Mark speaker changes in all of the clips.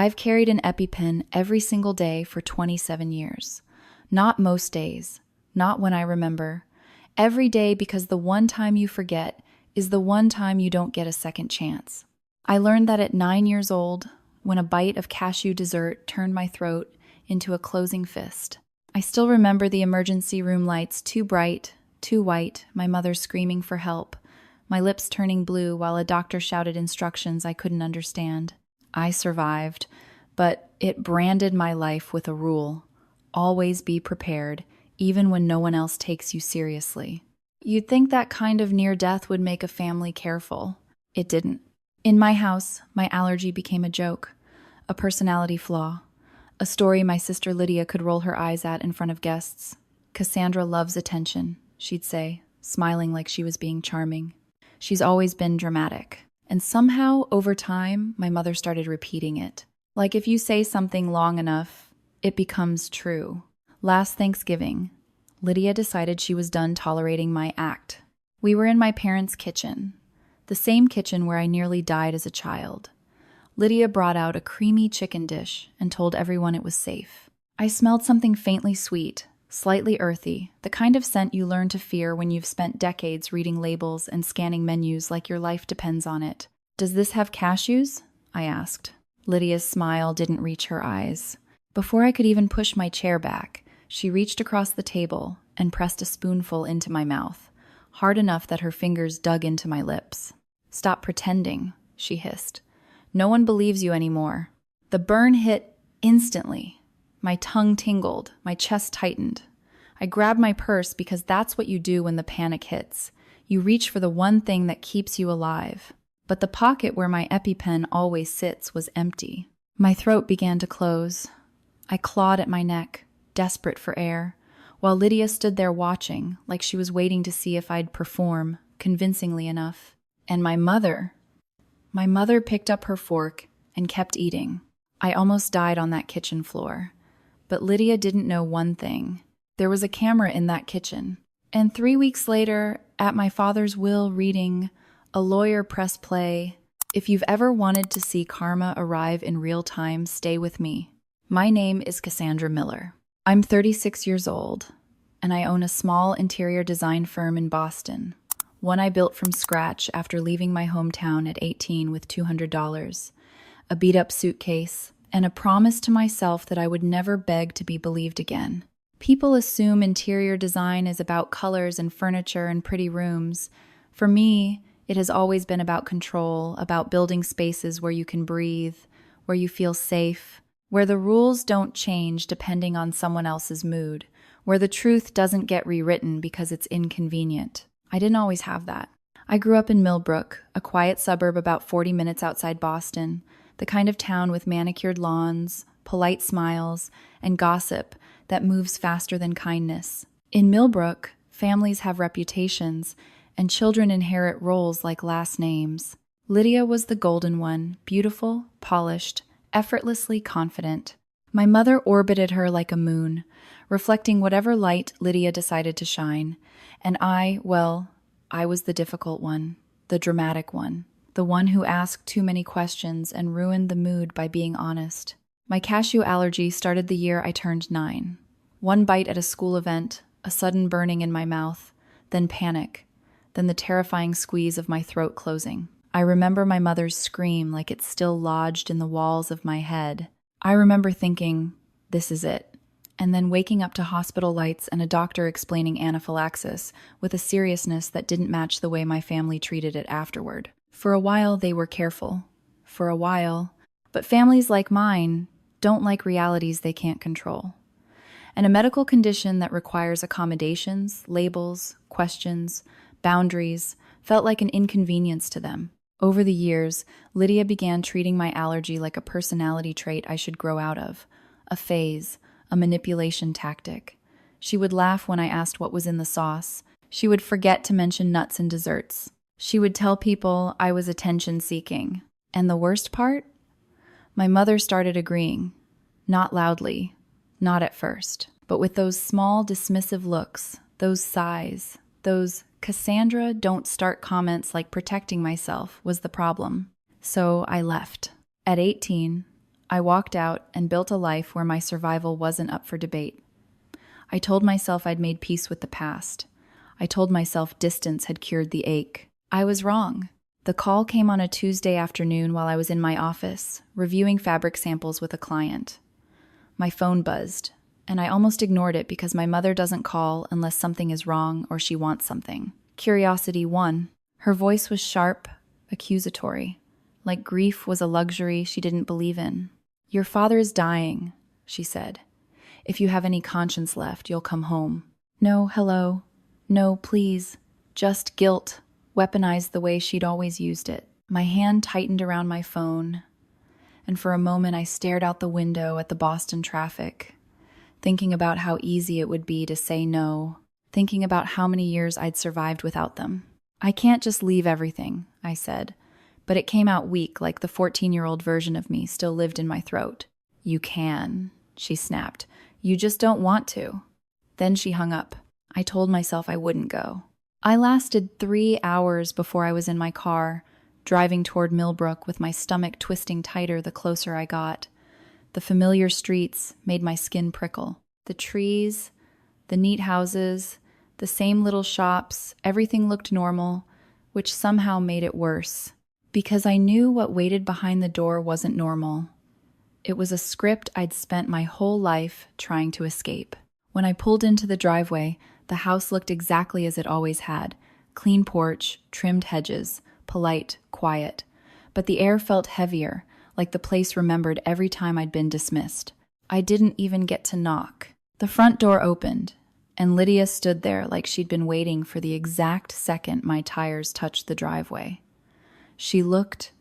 Speaker 1: I've carried an EpiPen every single day for 27 years. Not most days, not when I remember. Every day, because the one time you forget is the one time you don't get a second chance. I learned that at 9 years old, when a bite of cashew dessert turned my throat into a closing fist. I still remember the emergency room lights too bright, too white, my mother screaming for help, my lips turning blue while a doctor shouted instructions I couldn't understand. I survived, but it branded my life with a rule: always be prepared, even when no one else takes you seriously. You'd think that kind of near death would make a family careful. It didn't. In my house, my allergy became a joke, a personality flaw, a story my sister Lydia could roll her eyes at in front of guests. "Cassandra loves attention," she'd say, smiling like she was being charming. "She's always been dramatic." And somehow, over time, my mother started repeating it. Like if you say something long enough, it becomes true. Last Thanksgiving, Lydia decided she was done tolerating my act. We were in my parents' kitchen, the same kitchen where I nearly died as a child. Lydia brought out a creamy chicken dish and told everyone it was safe. I smelled something faintly sweet, slightly earthy, the kind of scent you learn to fear when you've spent decades reading labels and scanning menus like your life depends on it. "Does this have cashews?" I asked. Lydia's smile didn't reach her eyes. Before I could even push my chair back, she reached across the table and pressed a spoonful into my mouth, hard enough that her fingers dug into my lips. "Stop pretending," she hissed. "No one believes you anymore." The burn hit instantly. My tongue tingled, my chest tightened. I grabbed my purse because that's what you do when the panic hits. You reach for the one thing that keeps you alive. But the pocket where my EpiPen always sits was empty. My throat began to close. I clawed at my neck, desperate for air, while Lydia stood there watching, like she was waiting to see if I'd perform, convincingly enough. And my mother picked up her fork and kept eating. I almost died on that kitchen floor. But Lydia didn't know one thing. There was a camera in that kitchen. And 3 weeks later, at my father's will reading, a lawyer pressed play. "If you've ever wanted to see karma arrive in real time, stay with me. My name is Cassandra Miller. I'm 36 years old, and I own a small interior design firm in Boston, one I built from scratch after leaving my hometown at 18 with $200, a beat-up suitcase, and a promise to myself that I would never beg to be believed again. People assume interior design is about colors and furniture and pretty rooms. For me, it has always been about control, about building spaces where you can breathe, where you feel safe, where the rules don't change depending on someone else's mood, where the truth doesn't get rewritten because it's inconvenient. I didn't always have that. I grew up in Millbrook, a quiet suburb about 40 minutes outside Boston, the kind of town with manicured lawns, polite smiles, and gossip that moves faster than kindness. In Millbrook, families have reputations, and children inherit roles like last names. Lydia was the golden one, beautiful, polished, effortlessly confident. My mother orbited her like a moon, reflecting whatever light Lydia decided to shine. And I was the difficult one, the dramatic one, the one who asked too many questions and ruined the mood by being honest. My cashew allergy started the year I turned 9. One bite at a school event, a sudden burning in my mouth, then panic, then the terrifying squeeze of my throat closing. I remember my mother's scream like it's still lodged in the walls of my head. I remember thinking, this is it, and then waking up to hospital lights and a doctor explaining anaphylaxis with a seriousness that didn't match the way my family treated it afterward. For a while, they were careful. But families like mine don't like realities they can't control. And a medical condition that requires accommodations, labels, questions, boundaries, felt like an inconvenience to them. Over the years, Lydia began treating my allergy like a personality trait I should grow out of, a phase, a manipulation tactic. She would laugh when I asked what was in the sauce. She would forget to mention nuts and desserts. She would tell people I was attention-seeking. And the worst part? My mother started agreeing. Not loudly, not at first, but with those small, dismissive looks, those sighs, those "Cassandra, don't start" comments like protecting myself was the problem. So I left. At 18, I walked out and built a life where my survival wasn't up for debate. I told myself I'd made peace with the past. I told myself distance had cured the ache. I was wrong. The call came on a Tuesday afternoon while I was in my office, reviewing fabric samples with a client. My phone buzzed, and I almost ignored it because my mother doesn't call unless something is wrong or she wants something. Curiosity won. Her voice was sharp, accusatory, like grief was a luxury she didn't believe in. "Your father is dying," she said. "If you have any conscience left, you'll come home." No, hello. No, please. Just guilt, weaponized the way she'd always used it. My hand tightened around my phone, and for a moment I stared out the window at the Boston traffic, thinking about how easy it would be to say no, thinking about how many years I'd survived without them. "I can't just leave everything," I said, but it came out weak, like the 14-year-old version of me still lived in my throat. "You can," she snapped. "You just don't want to." Then she hung up. I told myself I wouldn't go. I lasted 3 hours before I was in my car, driving toward Millbrook with my stomach twisting tighter the closer I got. The familiar streets made my skin prickle. The trees, the neat houses, the same little shops, everything looked normal, which somehow made it worse. Because I knew what waited behind the door wasn't normal. It was a script I'd spent my whole life trying to escape. When I pulled into the driveway, the house looked exactly as it always had. Clean porch, trimmed hedges, polite, quiet. But the air felt heavier, like the place remembered every time I'd been dismissed. I didn't even get to knock. The front door opened, and Lydia stood there like she'd been waiting for the exact second my tires touched the driveway. She looked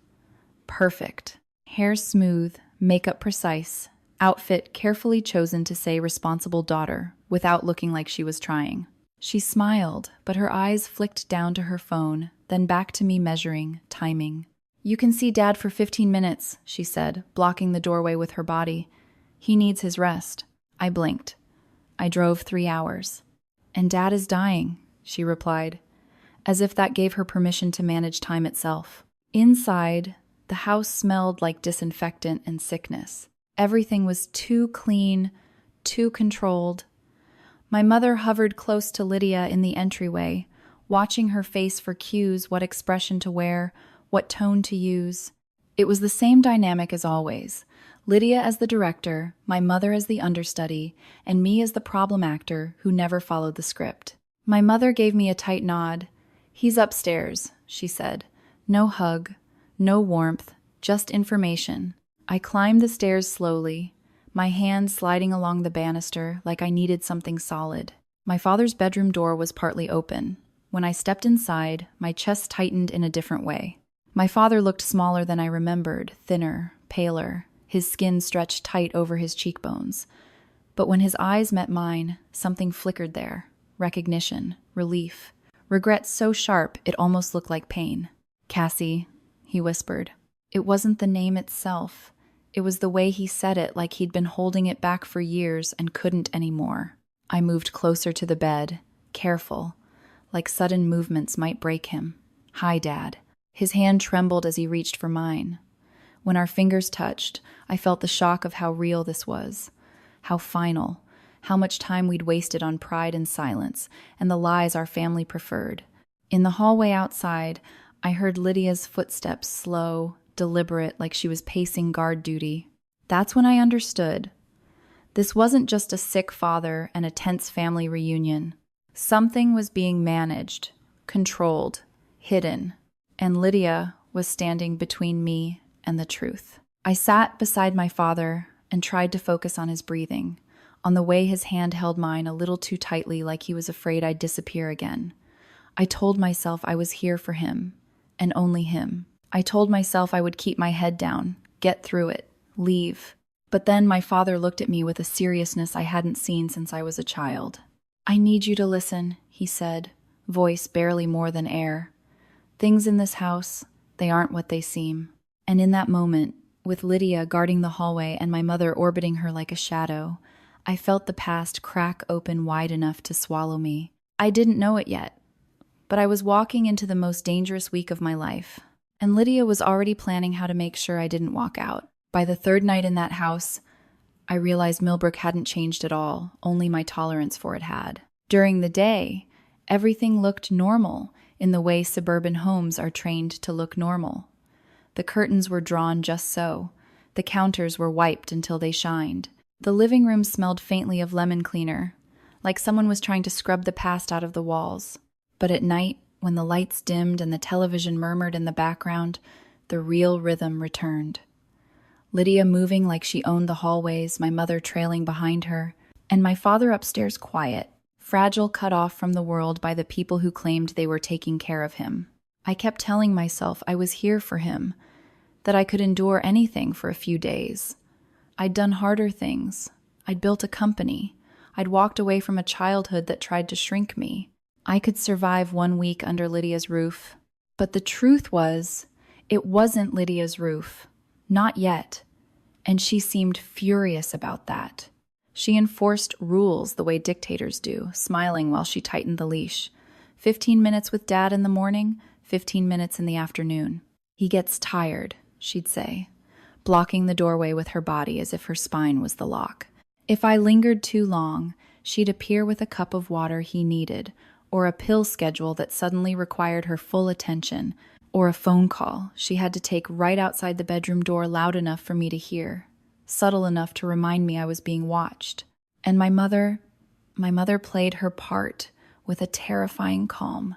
Speaker 1: perfect. Hair smooth, makeup precise, outfit carefully chosen to say responsible daughter without looking like she was trying. She smiled, but her eyes flicked down to her phone, then back to me measuring, timing. "You can see Dad for 15 minutes, she said, blocking the doorway with her body. "He needs his rest." I blinked. I drove 3 hours. "And Dad is dying," she replied, as if that gave her permission to manage time itself. Inside, the house smelled like disinfectant and sickness. Everything was too clean, too controlled. My mother hovered close to Lydia in the entryway, watching her face for cues, what expression to wear, what tone to use. It was the same dynamic as always. Lydia as the director, my mother as the understudy, and me as the problem actor who never followed the script. My mother gave me a tight nod. "He's upstairs," she said. No hug, no warmth, just information. I climbed the stairs slowly, my hand sliding along the banister like I needed something solid. My father's bedroom door was partly open. When I stepped inside, my chest tightened in a different way. My father looked smaller than I remembered, thinner, paler, his skin stretched tight over his cheekbones. But when his eyes met mine, something flickered there. Recognition, relief, regret so sharp it almost looked like pain. "Cassie," he whispered. It wasn't the name itself. It was the way he said it, like he'd been holding it back for years and couldn't anymore. I moved closer to the bed, careful, like sudden movements might break him. "Hi, Dad." His hand trembled as he reached for mine. When our fingers touched, I felt the shock of how real this was, how final, how much time we'd wasted on pride and silence, and the lies our family preferred. In the hallway outside, I heard Lydia's footsteps, slow, deliberate, like she was pacing guard duty. That's when I understood. This wasn't just a sick father and a tense family reunion. Something was being managed, controlled, hidden, and Lydia was standing between me and the truth. I sat beside my father and tried to focus on his breathing, on the way his hand held mine a little too tightly, like he was afraid I'd disappear again. I told myself I was here for him, and only him. I told myself I would keep my head down, get through it, leave. But then my father looked at me with a seriousness I hadn't seen since I was a child. "I need you to listen," he said, voice barely more than air. "Things in this house, they aren't what they seem." And in that moment, with Lydia guarding the hallway and my mother orbiting her like a shadow, I felt the past crack open wide enough to swallow me. I didn't know it yet, but I was walking into the most dangerous week of my life, and Lydia was already planning how to make sure I didn't walk out. By the third night in that house, I realized Millbrook hadn't changed at all, only my tolerance for it had. During the day, everything looked normal in the way suburban homes are trained to look normal. The curtains were drawn just so. The counters were wiped until they shined. The living room smelled faintly of lemon cleaner, like someone was trying to scrub the past out of the walls. But at night, when the lights dimmed and the television murmured in the background, the real rhythm returned. Lydia moving like she owned the hallways, my mother trailing behind her, and my father upstairs quiet, fragile, cut off from the world by the people who claimed they were taking care of him. I kept telling myself I was here for him, that I could endure anything for a few days. I'd done harder things. I'd built a company. I'd walked away from a childhood that tried to shrink me. I could survive 1 week under Lydia's roof. But the truth was, it wasn't Lydia's roof. Not yet. And she seemed furious about that. She enforced rules the way dictators do, smiling while she tightened the leash. 15 minutes with Dad in the morning, 15 minutes in the afternoon. He gets tired, she'd say, blocking the doorway with her body as if her spine was the lock. If I lingered too long, she'd appear with a cup of water he needed, or a pill schedule that suddenly required her full attention, or a phone call she had to take right outside the bedroom door loud enough for me to hear, subtle enough to remind me I was being watched. And my mother played her part with a terrifying calm.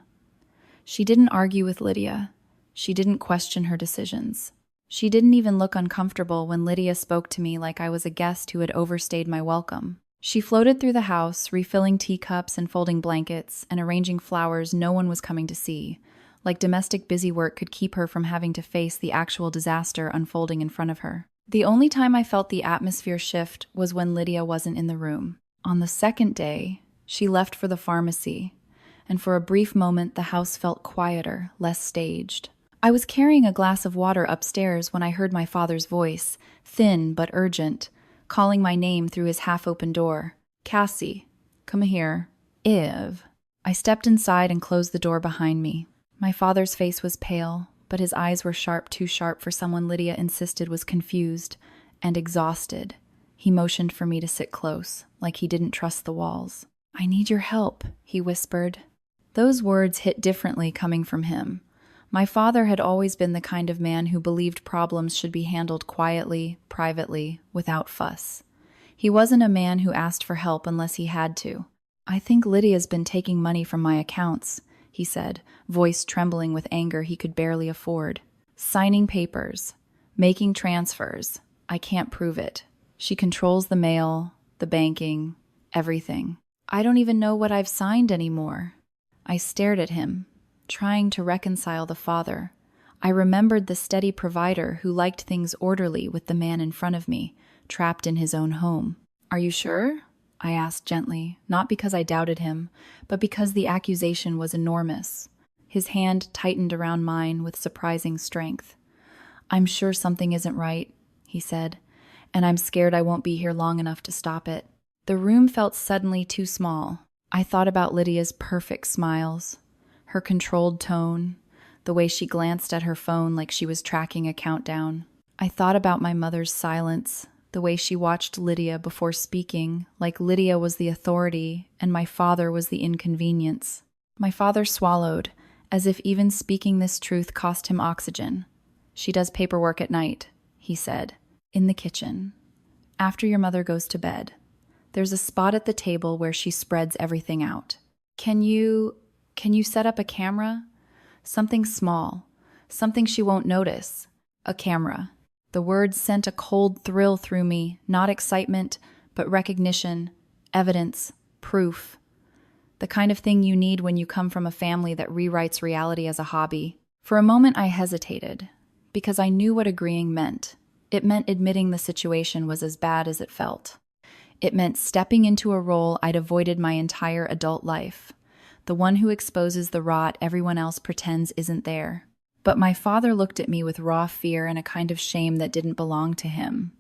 Speaker 1: She didn't argue with Lydia. She didn't question her decisions. She didn't even look uncomfortable when Lydia spoke to me like I was a guest who had overstayed my welcome. She floated through the house, refilling teacups and folding blankets and arranging flowers no one was coming to see, like domestic busywork could keep her from having to face the actual disaster unfolding in front of her. The only time I felt the atmosphere shift was when Lydia wasn't in the room. On the second day, she left for the pharmacy, and for a brief moment the house felt quieter, less staged. I was carrying a glass of water upstairs when I heard my father's voice, thin but urgent, calling my name through his half-open door. "Cassie, come here." "Ev." I stepped inside and closed the door behind me. My father's face was pale, but his eyes were sharp, too sharp for someone Lydia insisted was confused and exhausted. He motioned for me to sit close, like he didn't trust the walls. "I need your help," he whispered. Those words hit differently coming from him. My father had always been the kind of man who believed problems should be handled quietly, privately, without fuss. He wasn't a man who asked for help unless he had to. "I think Lydia's been taking money from my accounts," he said, voice trembling with anger he could barely afford. "Signing papers, making transfers. I can't prove it. She controls the mail, the banking, everything. I don't even know what I've signed anymore." I stared at him, trying to reconcile the father. I remembered the steady provider who liked things orderly with the man in front of me, trapped in his own home. "Are you sure?" I asked gently, not because I doubted him, but because the accusation was enormous. His hand tightened around mine with surprising strength. "I'm sure something isn't right," he said, "and I'm scared I won't be here long enough to stop it." The room felt suddenly too small. I thought about Lydia's perfect smiles, her controlled tone, the way she glanced at her phone like she was tracking a countdown. I thought about my mother's silence, the way she watched Lydia before speaking, like Lydia was the authority and my father was the inconvenience. My father swallowed, as if even speaking this truth cost him oxygen. "She does paperwork at night," he said, "in the kitchen. After your mother goes to bed. There's a spot at the table where she spreads everything out. Can you set up a camera? Something small, something she won't notice. A camera." The words sent a cold thrill through me, not excitement, but recognition, evidence, proof. The kind of thing you need when you come from a family that rewrites reality as a hobby. For a moment I hesitated, because I knew what agreeing meant. It meant admitting the situation was as bad as it felt. It meant stepping into a role I'd avoided my entire adult life, the one who exposes the rot everyone else pretends isn't there. But my father looked at me with raw fear and a kind of shame that didn't belong to him.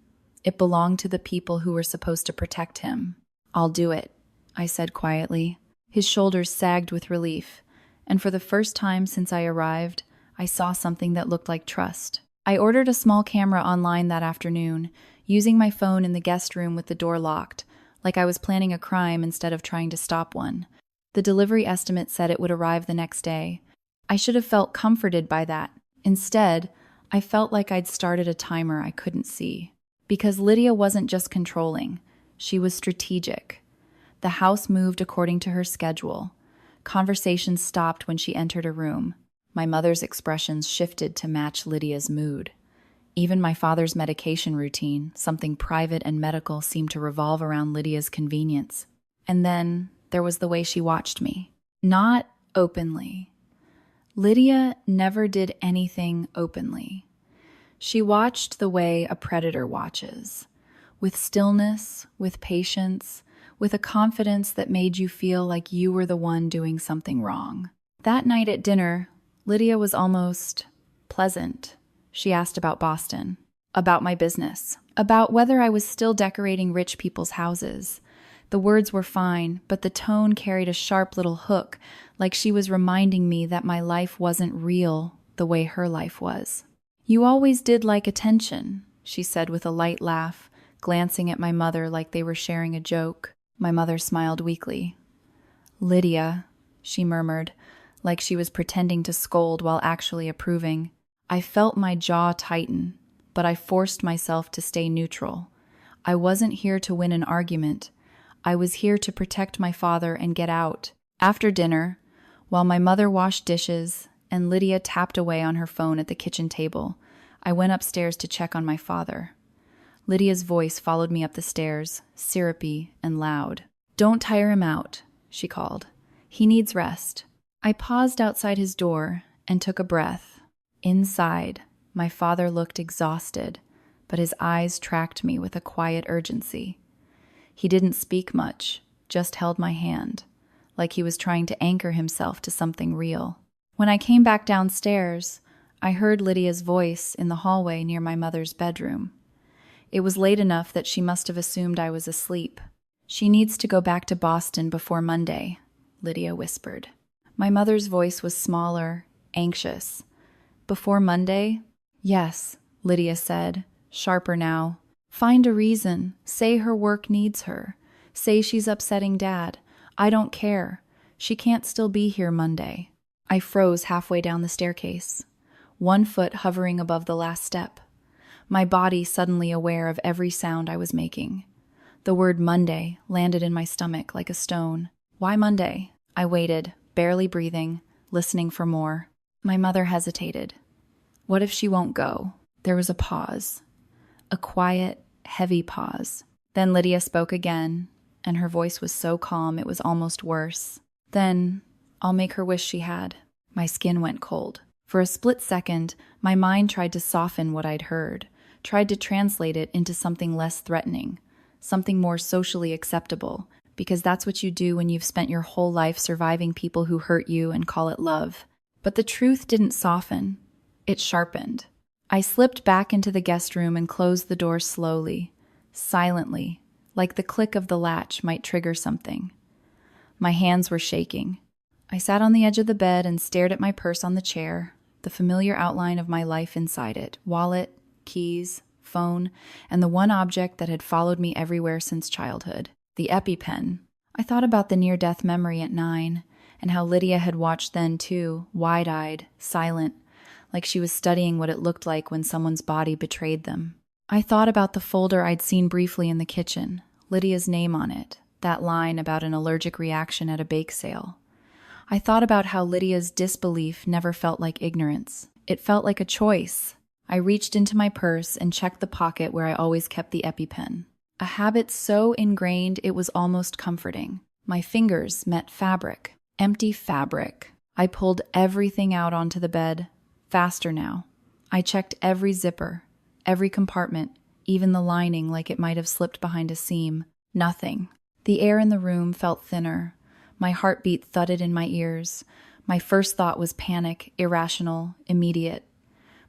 Speaker 1: It belonged to the people who were supposed to protect him. "I'll do it," I said quietly. His shoulders sagged with relief, and for the first time since I arrived, I saw something that looked like trust. I ordered a small camera online that afternoon, using my phone in the guest room with the door locked, like I was planning a crime instead of trying to stop one. The delivery estimate said it would arrive the next day. I should have felt comforted by that. Instead, I felt like I'd started a timer I couldn't see. Because Lydia wasn't just controlling, she was strategic. The house moved according to her schedule. Conversations stopped when she entered a room. My mother's expressions shifted to match Lydia's mood. Even my father's medication routine, something private and medical, seemed to revolve around Lydia's convenience. And then there was the way she watched me. Not openly. Lydia never did anything openly. She watched the way a predator watches, with stillness, with patience, with a confidence that made you feel like you were the one doing something wrong. That night at dinner, Lydia was almost pleasant. She asked about Boston, about my business, about whether I was still decorating rich people's houses. The words were fine, but the tone carried a sharp little hook, like she was reminding me that my life wasn't real the way her life was. "You always did like attention," she said with a light laugh, glancing at my mother like they were sharing a joke. My mother smiled weakly. "Lydia," she murmured, like she was pretending to scold while actually approving. I felt my jaw tighten, but I forced myself to stay neutral. I wasn't here to win an argument. I was here to protect my father and get out. After dinner, while my mother washed dishes and Lydia tapped away on her phone at the kitchen table, I went upstairs to check on my father. Lydia's voice followed me up the stairs, syrupy and loud. "Don't tire him out," she called. "He needs rest." I paused outside his door and took a breath. Inside, my father looked exhausted, but his eyes tracked me with a quiet urgency. He didn't speak much, just held my hand, like he was trying to anchor himself to something real. When I came back downstairs, I heard Lydia's voice in the hallway near my mother's bedroom. It was late enough that she must have assumed I was asleep. "She needs to go back to Boston before Monday," Lydia whispered. My mother's voice was smaller, anxious. "Before Monday?" "Yes," Lydia said, sharper now. "Find a reason. Say her work needs her. Say she's upsetting Dad. I don't care. She can't still be here Monday." I froze halfway down the staircase, one foot hovering above the last step, my body suddenly aware of every sound I was making. The word Monday landed in my stomach like a stone. "Why Monday?" I waited, barely breathing, listening for more. My mother hesitated. "What if she won't go?" There was a pause. A quiet, heavy pause. Then Lydia spoke again, and her voice was so calm it was almost worse. "Then I'll make her wish she had." My skin went cold. For a split second, my mind tried to soften what I'd heard, tried to translate it into something less threatening, something more socially acceptable, because that's what you do when you've spent your whole life surviving people who hurt you and call it love. But the truth didn't soften. It sharpened. I slipped back into the guest room and closed the door slowly, silently, like the click of the latch might trigger something. My hands were shaking. I sat on the edge of the bed and stared at my purse on the chair, the familiar outline of my life inside it, wallet, keys, phone, and the one object that had followed me everywhere since childhood, the EpiPen. I thought about the near-death memory at 9, and how Lydia had watched then too, wide-eyed, silent, like she was studying what it looked like when someone's body betrayed them. I thought about the folder I'd seen briefly in the kitchen, Lydia's name on it, that line about an allergic reaction at a bake sale. I thought about how Lydia's disbelief never felt like ignorance. It felt like a choice. I reached into my purse and checked the pocket where I always kept the EpiPen. A habit so ingrained it was almost comforting. My fingers met fabric, empty fabric. I pulled everything out onto the bed, faster now. I checked every zipper, every compartment, even the lining like it might have slipped behind a seam. Nothing. The air in the room felt thinner. My heartbeat thudded in my ears. My first thought was panic, irrational, immediate.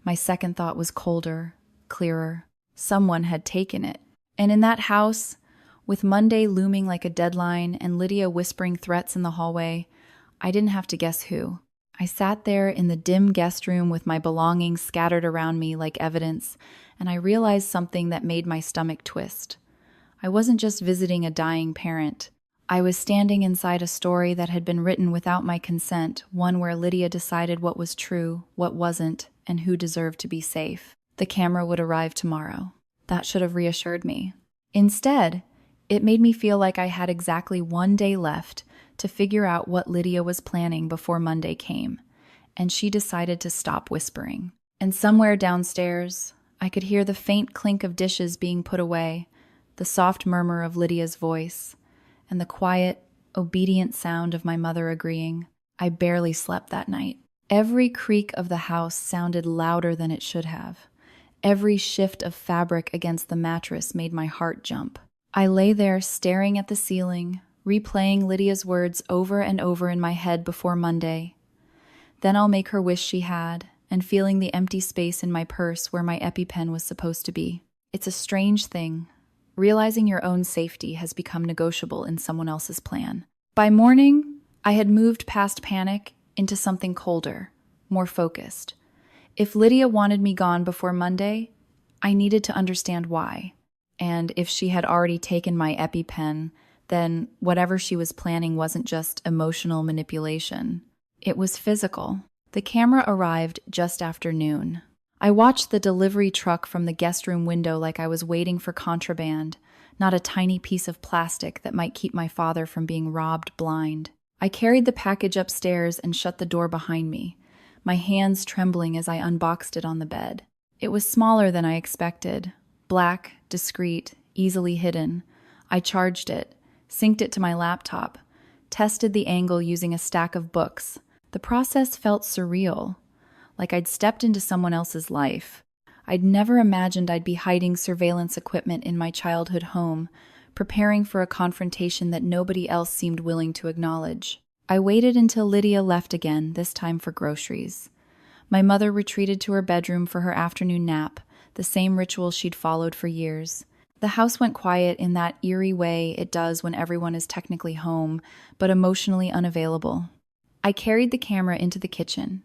Speaker 1: My second thought was colder, clearer. Someone had taken it. And in that house, with Monday looming like a deadline and Lydia whispering threats in the hallway, I didn't have to guess who. I sat there in the dim guest room with my belongings scattered around me like evidence, and I realized something that made my stomach twist. I wasn't just visiting a dying parent. I was standing inside a story that had been written without my consent, one where Lydia decided what was true, what wasn't, and who deserved to be safe. The camera would arrive tomorrow. That should have reassured me. Instead, it made me feel like I had exactly 1 day left to figure out what Lydia was planning before Monday came, and she decided to stop whispering. And somewhere downstairs, I could hear the faint clink of dishes being put away, the soft murmur of Lydia's voice, and the quiet, obedient sound of my mother agreeing. I barely slept that night. Every creak of the house sounded louder than it should have. Every shift of fabric against the mattress made my heart jump. I lay there staring at the ceiling, replaying Lydia's words over and over in my head before Monday. Then I'll make her wish she had, and feeling the empty space in my purse where my EpiPen was supposed to be. It's a strange thing. Realizing your own safety has become negotiable in someone else's plan. By morning, I had moved past panic into something colder, more focused. If Lydia wanted me gone before Monday, I needed to understand why. And if she had already taken my EpiPen, then whatever she was planning wasn't just emotional manipulation. It was physical. The camera arrived just after noon. I watched the delivery truck from the guest room window like I was waiting for contraband, not a tiny piece of plastic that might keep my father from being robbed blind. I carried the package upstairs and shut the door behind me, my hands trembling as I unboxed it on the bed. It was smaller than I expected, black, discreet, easily hidden. I charged it, synced it to my laptop, tested the angle using a stack of books. The process felt surreal, like I'd stepped into someone else's life. I'd never imagined I'd be hiding surveillance equipment in my childhood home, preparing for a confrontation that nobody else seemed willing to acknowledge. I waited until Lydia left again, this time for groceries. My mother retreated to her bedroom for her afternoon nap, the same ritual she'd followed for years. The house went quiet in that eerie way it does when everyone is technically home, but emotionally unavailable. I carried the camera into the kitchen,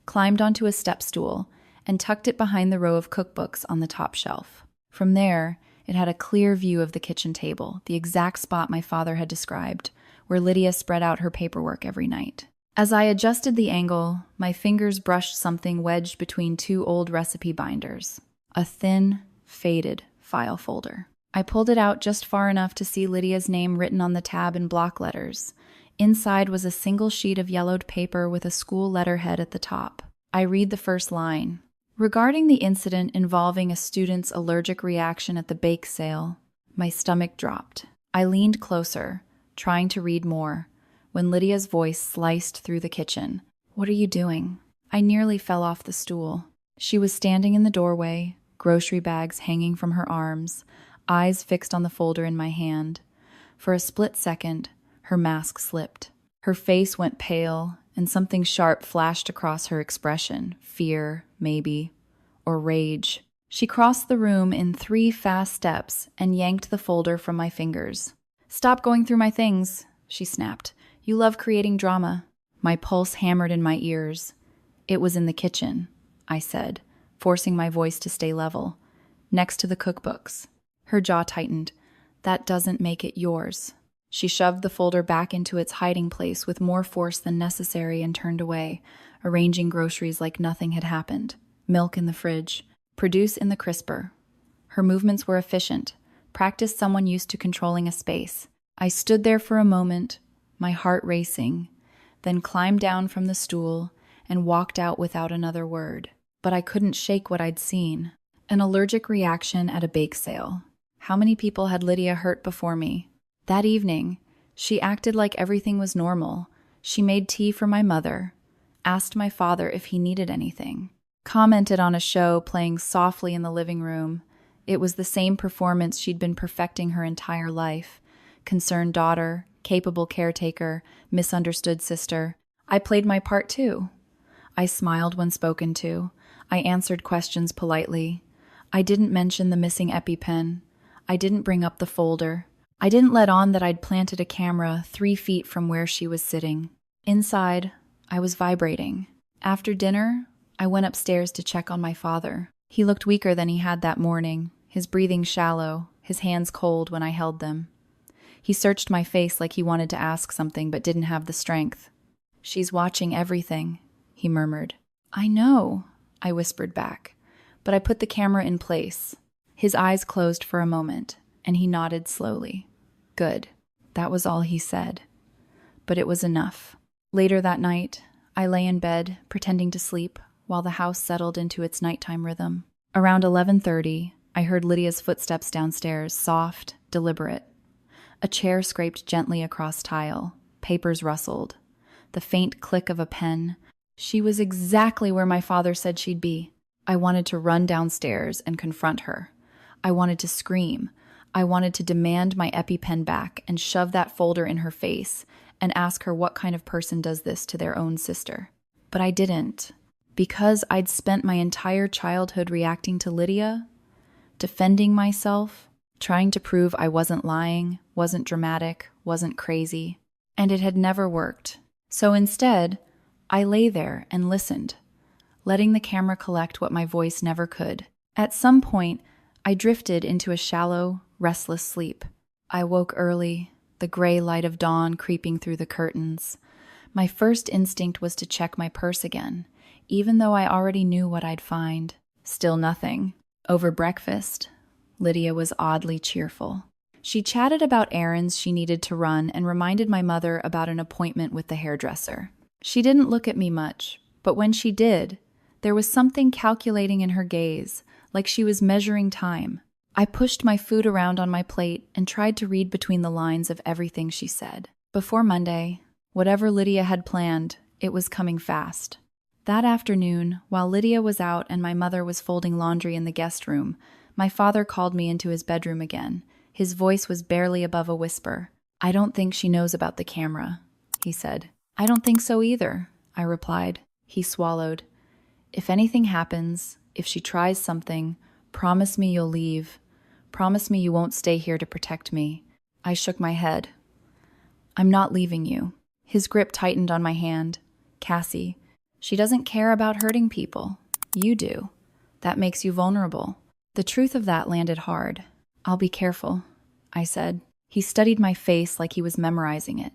Speaker 1: climbed onto a step stool, and tucked it behind the row of cookbooks on the top shelf. From there, it had a clear view of the kitchen table, the exact spot my father had described, where Lydia spread out her paperwork every night. As I adjusted the angle, my fingers brushed something wedged between two old recipe binders, a thin, faded file folder. I pulled it out just far enough to see Lydia's name written on the tab in block letters. Inside was a single sheet of yellowed paper with a school letterhead at the top. I read the first line. Regarding the incident involving a student's allergic reaction at the bake sale, my stomach dropped. I leaned closer, trying to read more, when Lydia's voice sliced through the kitchen. "What are you doing?" I nearly fell off the stool. She was standing in the doorway, grocery bags hanging from her arms, eyes fixed on the folder in my hand. For a split second, her mask slipped. Her face went pale, and something sharp flashed across her expression. Fear, maybe, or rage. She crossed the room in 3 fast steps and yanked the folder from my fingers. "Stop going through my things," she snapped. "You love creating drama." My pulse hammered in my ears. "It was in the kitchen," I said, forcing my voice to stay level. "Next to the cookbooks." Her jaw tightened. "That doesn't make it yours." She shoved the folder back into its hiding place with more force than necessary and turned away, arranging groceries like nothing had happened. Milk in the fridge. Produce in the crisper. Her movements were efficient, practiced someone used to controlling a space. I stood there for a moment, my heart racing, then climbed down from the stool and walked out without another word. But I couldn't shake what I'd seen. An allergic reaction at a bake sale. How many people had Lydia hurt before me? That evening, she acted like everything was normal. She made tea for my mother, asked my father if he needed anything, commented on a show playing softly in the living room. It was the same performance she'd been perfecting her entire life. Concerned daughter, capable caretaker, misunderstood sister. I played my part too. I smiled when spoken to. I answered questions politely. I didn't mention the missing EpiPen. I didn't bring up the folder. I didn't let on that I'd planted a camera 3 feet from where she was sitting. Inside, I was vibrating. After dinner, I went upstairs to check on my father. He looked weaker than he had that morning, his breathing shallow, his hands cold when I held them. He searched my face like he wanted to ask something but didn't have the strength. "She's watching everything," he murmured. "I know," I whispered back, but I put the camera in place. His eyes closed for a moment, and he nodded slowly. "Good." That was all he said. But it was enough. Later that night, I lay in bed, pretending to sleep, while the house settled into its nighttime rhythm. Around 11:30, I heard Lydia's footsteps downstairs, soft, deliberate. A chair scraped gently across tile. Papers rustled. The faint click of a pen. She was exactly where my father said she'd be. I wanted to run downstairs and confront her. I wanted to scream. I wanted to demand my EpiPen back and shove that folder in her face and ask her what kind of person does this to their own sister. But I didn't. Because I'd spent my entire childhood reacting to Lydia, defending myself, trying to prove I wasn't lying, wasn't dramatic, wasn't crazy, and it had never worked. So instead, I lay there and listened, letting the camera collect what my voice never could. At some point, I drifted into a shallow, restless sleep. I woke early, the gray light of dawn creeping through the curtains. My first instinct was to check my purse again, even though I already knew what I'd find. Still nothing. Over breakfast, Lydia was oddly cheerful. She chatted about errands she needed to run and reminded my mother about an appointment with the hairdresser. She didn't look at me much, but when she did, there was something calculating in her gaze, like she was measuring time. I pushed my food around on my plate and tried to read between the lines of everything she said. Before Monday, whatever Lydia had planned, it was coming fast. That afternoon, while Lydia was out and my mother was folding laundry in the guest room, my father called me into his bedroom again. His voice was barely above a whisper. "I don't think she knows about the camera," he said. "I don't think so either," I replied. He swallowed. "If anything happens, if she tries something, promise me you'll leave. Promise me you won't stay here to protect me." I shook my head. "I'm not leaving you." His grip tightened on my hand. "Cassie, she doesn't care about hurting people. You do. That makes you vulnerable." The truth of that landed hard. "I'll be careful," I said. He studied my face like he was memorizing it.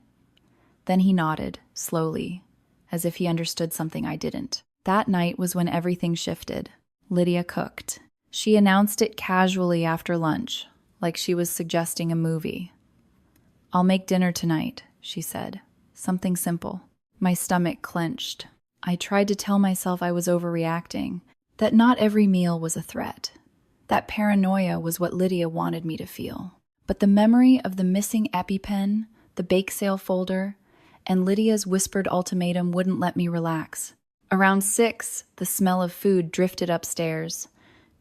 Speaker 1: Then he nodded, slowly, as if he understood something I didn't. That night was when everything shifted. Lydia cooked. She announced it casually after lunch, like she was suggesting a movie. "I'll make dinner tonight," she said. Something simple. My stomach clenched. I tried to tell myself I was overreacting, that not every meal was a threat. That paranoia was what Lydia wanted me to feel. But the memory of the missing EpiPen, the bake sale folder, and Lydia's whispered ultimatum wouldn't let me relax. Around 6, the smell of food drifted upstairs.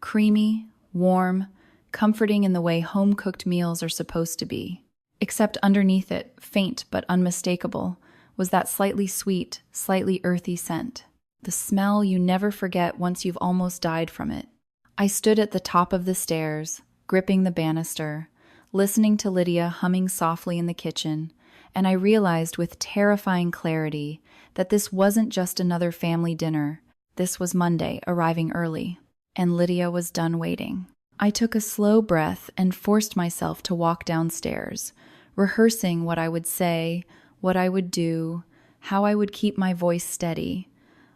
Speaker 1: Creamy, warm, comforting in the way home-cooked meals are supposed to be. Except underneath it, faint but unmistakable, was that slightly sweet, slightly earthy scent. The smell you never forget once you've almost died from it. I stood at the top of the stairs, gripping the banister, listening to Lydia humming softly in the kitchen, and I realized with terrifying clarity that this wasn't just another family dinner. This was Monday, arriving early, and Lydia was done waiting. I took a slow breath and forced myself to walk downstairs, rehearsing what I would say, what I would do, how I would keep my voice steady.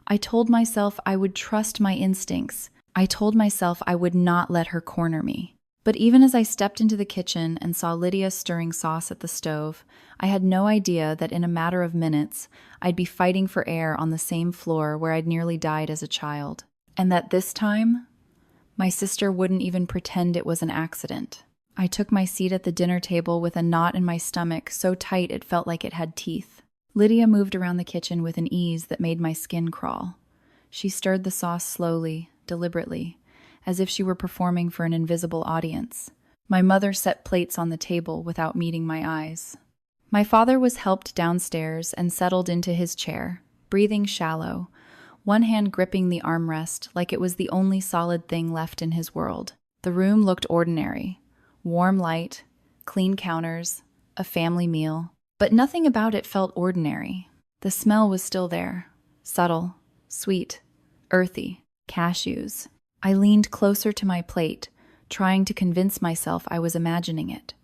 Speaker 1: I told myself I would trust my instincts. I told myself I would not let her corner me. But even as I stepped into the kitchen and saw Lydia stirring sauce at the stove, I had no idea that in a matter of minutes, I'd be fighting for air on the same floor where I'd nearly died as a child. And that this time, my sister wouldn't even pretend it was an accident. I took my seat at the dinner table with a knot in my stomach so tight it felt like it had teeth. Lydia moved around the kitchen with an ease that made my skin crawl. She stirred the sauce slowly, deliberately, as if she were performing for an invisible audience. My mother set plates on the table without meeting my eyes. My father was helped downstairs and settled into his chair, breathing shallow, one hand gripping the armrest like it was the only solid thing left in his world. The room looked ordinary. Warm light, clean counters, a family meal, but nothing about it felt ordinary. The smell was still there, subtle, sweet, earthy, cashews. I leaned closer to my plate, trying to convince myself I was imagining it.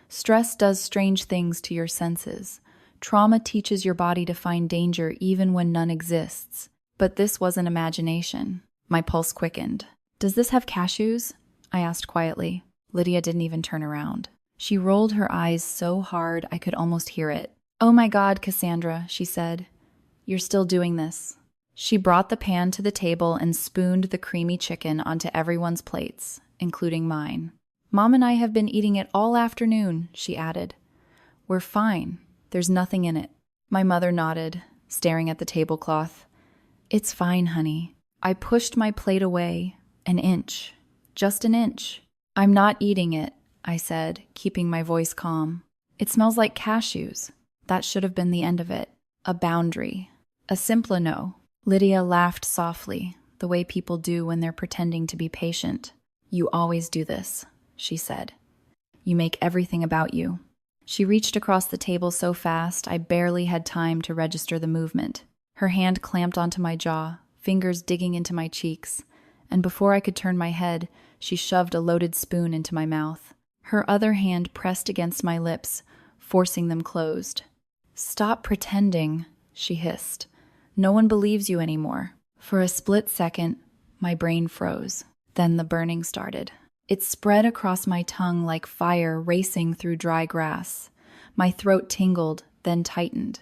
Speaker 1: Stress does strange things to your senses. Trauma teaches your body to find danger even when none exists. But this wasn't imagination. My pulse quickened. "Does this have cashews?" I asked quietly. Lydia didn't even turn around. She rolled her eyes so hard I could almost hear it. "Oh my God, Cassandra," she said. "You're still doing this." She brought the pan to the table and spooned the creamy chicken onto everyone's plates, including mine. "Mom and I have been eating it all afternoon," she added. "We're fine. There's nothing in it." My mother nodded, staring at the tablecloth. "It's fine, honey." I pushed my plate away, an inch. Just an inch. "I'm not eating it," I said, keeping my voice calm. "It smells like cashews." That should have been the end of it. A boundary. A simple no. Lydia laughed softly, the way people do when they're pretending to be patient. "You always do this," she said. "You make everything about you." She reached across the table so fast I barely had time to register the movement. Her hand clamped onto my jaw, fingers digging into my cheeks, and before I could turn my head, she shoved a loaded spoon into my mouth. Her other hand pressed against my lips, forcing them closed. "Stop pretending," she hissed. "No one believes you anymore." For a split second, my brain froze. Then the burning started. It spread across my tongue like fire racing through dry grass. My throat tingled, then tightened.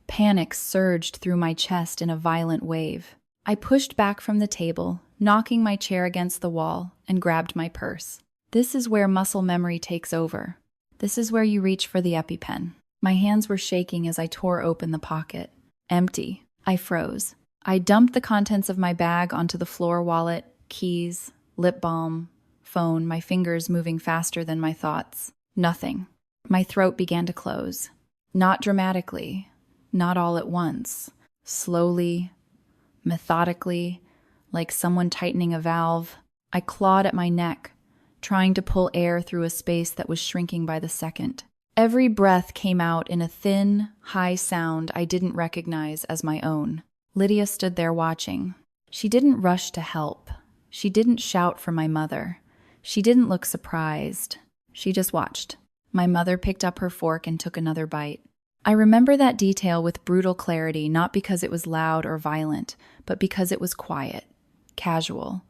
Speaker 1: Panic surged through my chest in a violent wave. I pushed back from the table, knocking my chair against the wall, and grabbed my purse. This is where muscle memory takes over. This is where you reach for the EpiPen. My hands were shaking as I tore open the pocket. Empty. I froze. I dumped the contents of my bag onto the floor: wallet, keys, lip balm, phone, my fingers moving faster than my thoughts. Nothing. My throat began to close. Not dramatically, not all at once. Slowly, methodically, like someone tightening a valve. I clawed at my neck, trying to pull air through a space that was shrinking by the second. Every breath came out in a thin, high sound I didn't recognize as my own. Lydia stood there watching. She didn't rush to help. She didn't shout for my mother. She didn't look surprised. She just watched. My mother picked up her fork and took another bite. I remember that detail with brutal clarity, not because it was loud or violent, but because it was quiet, casual,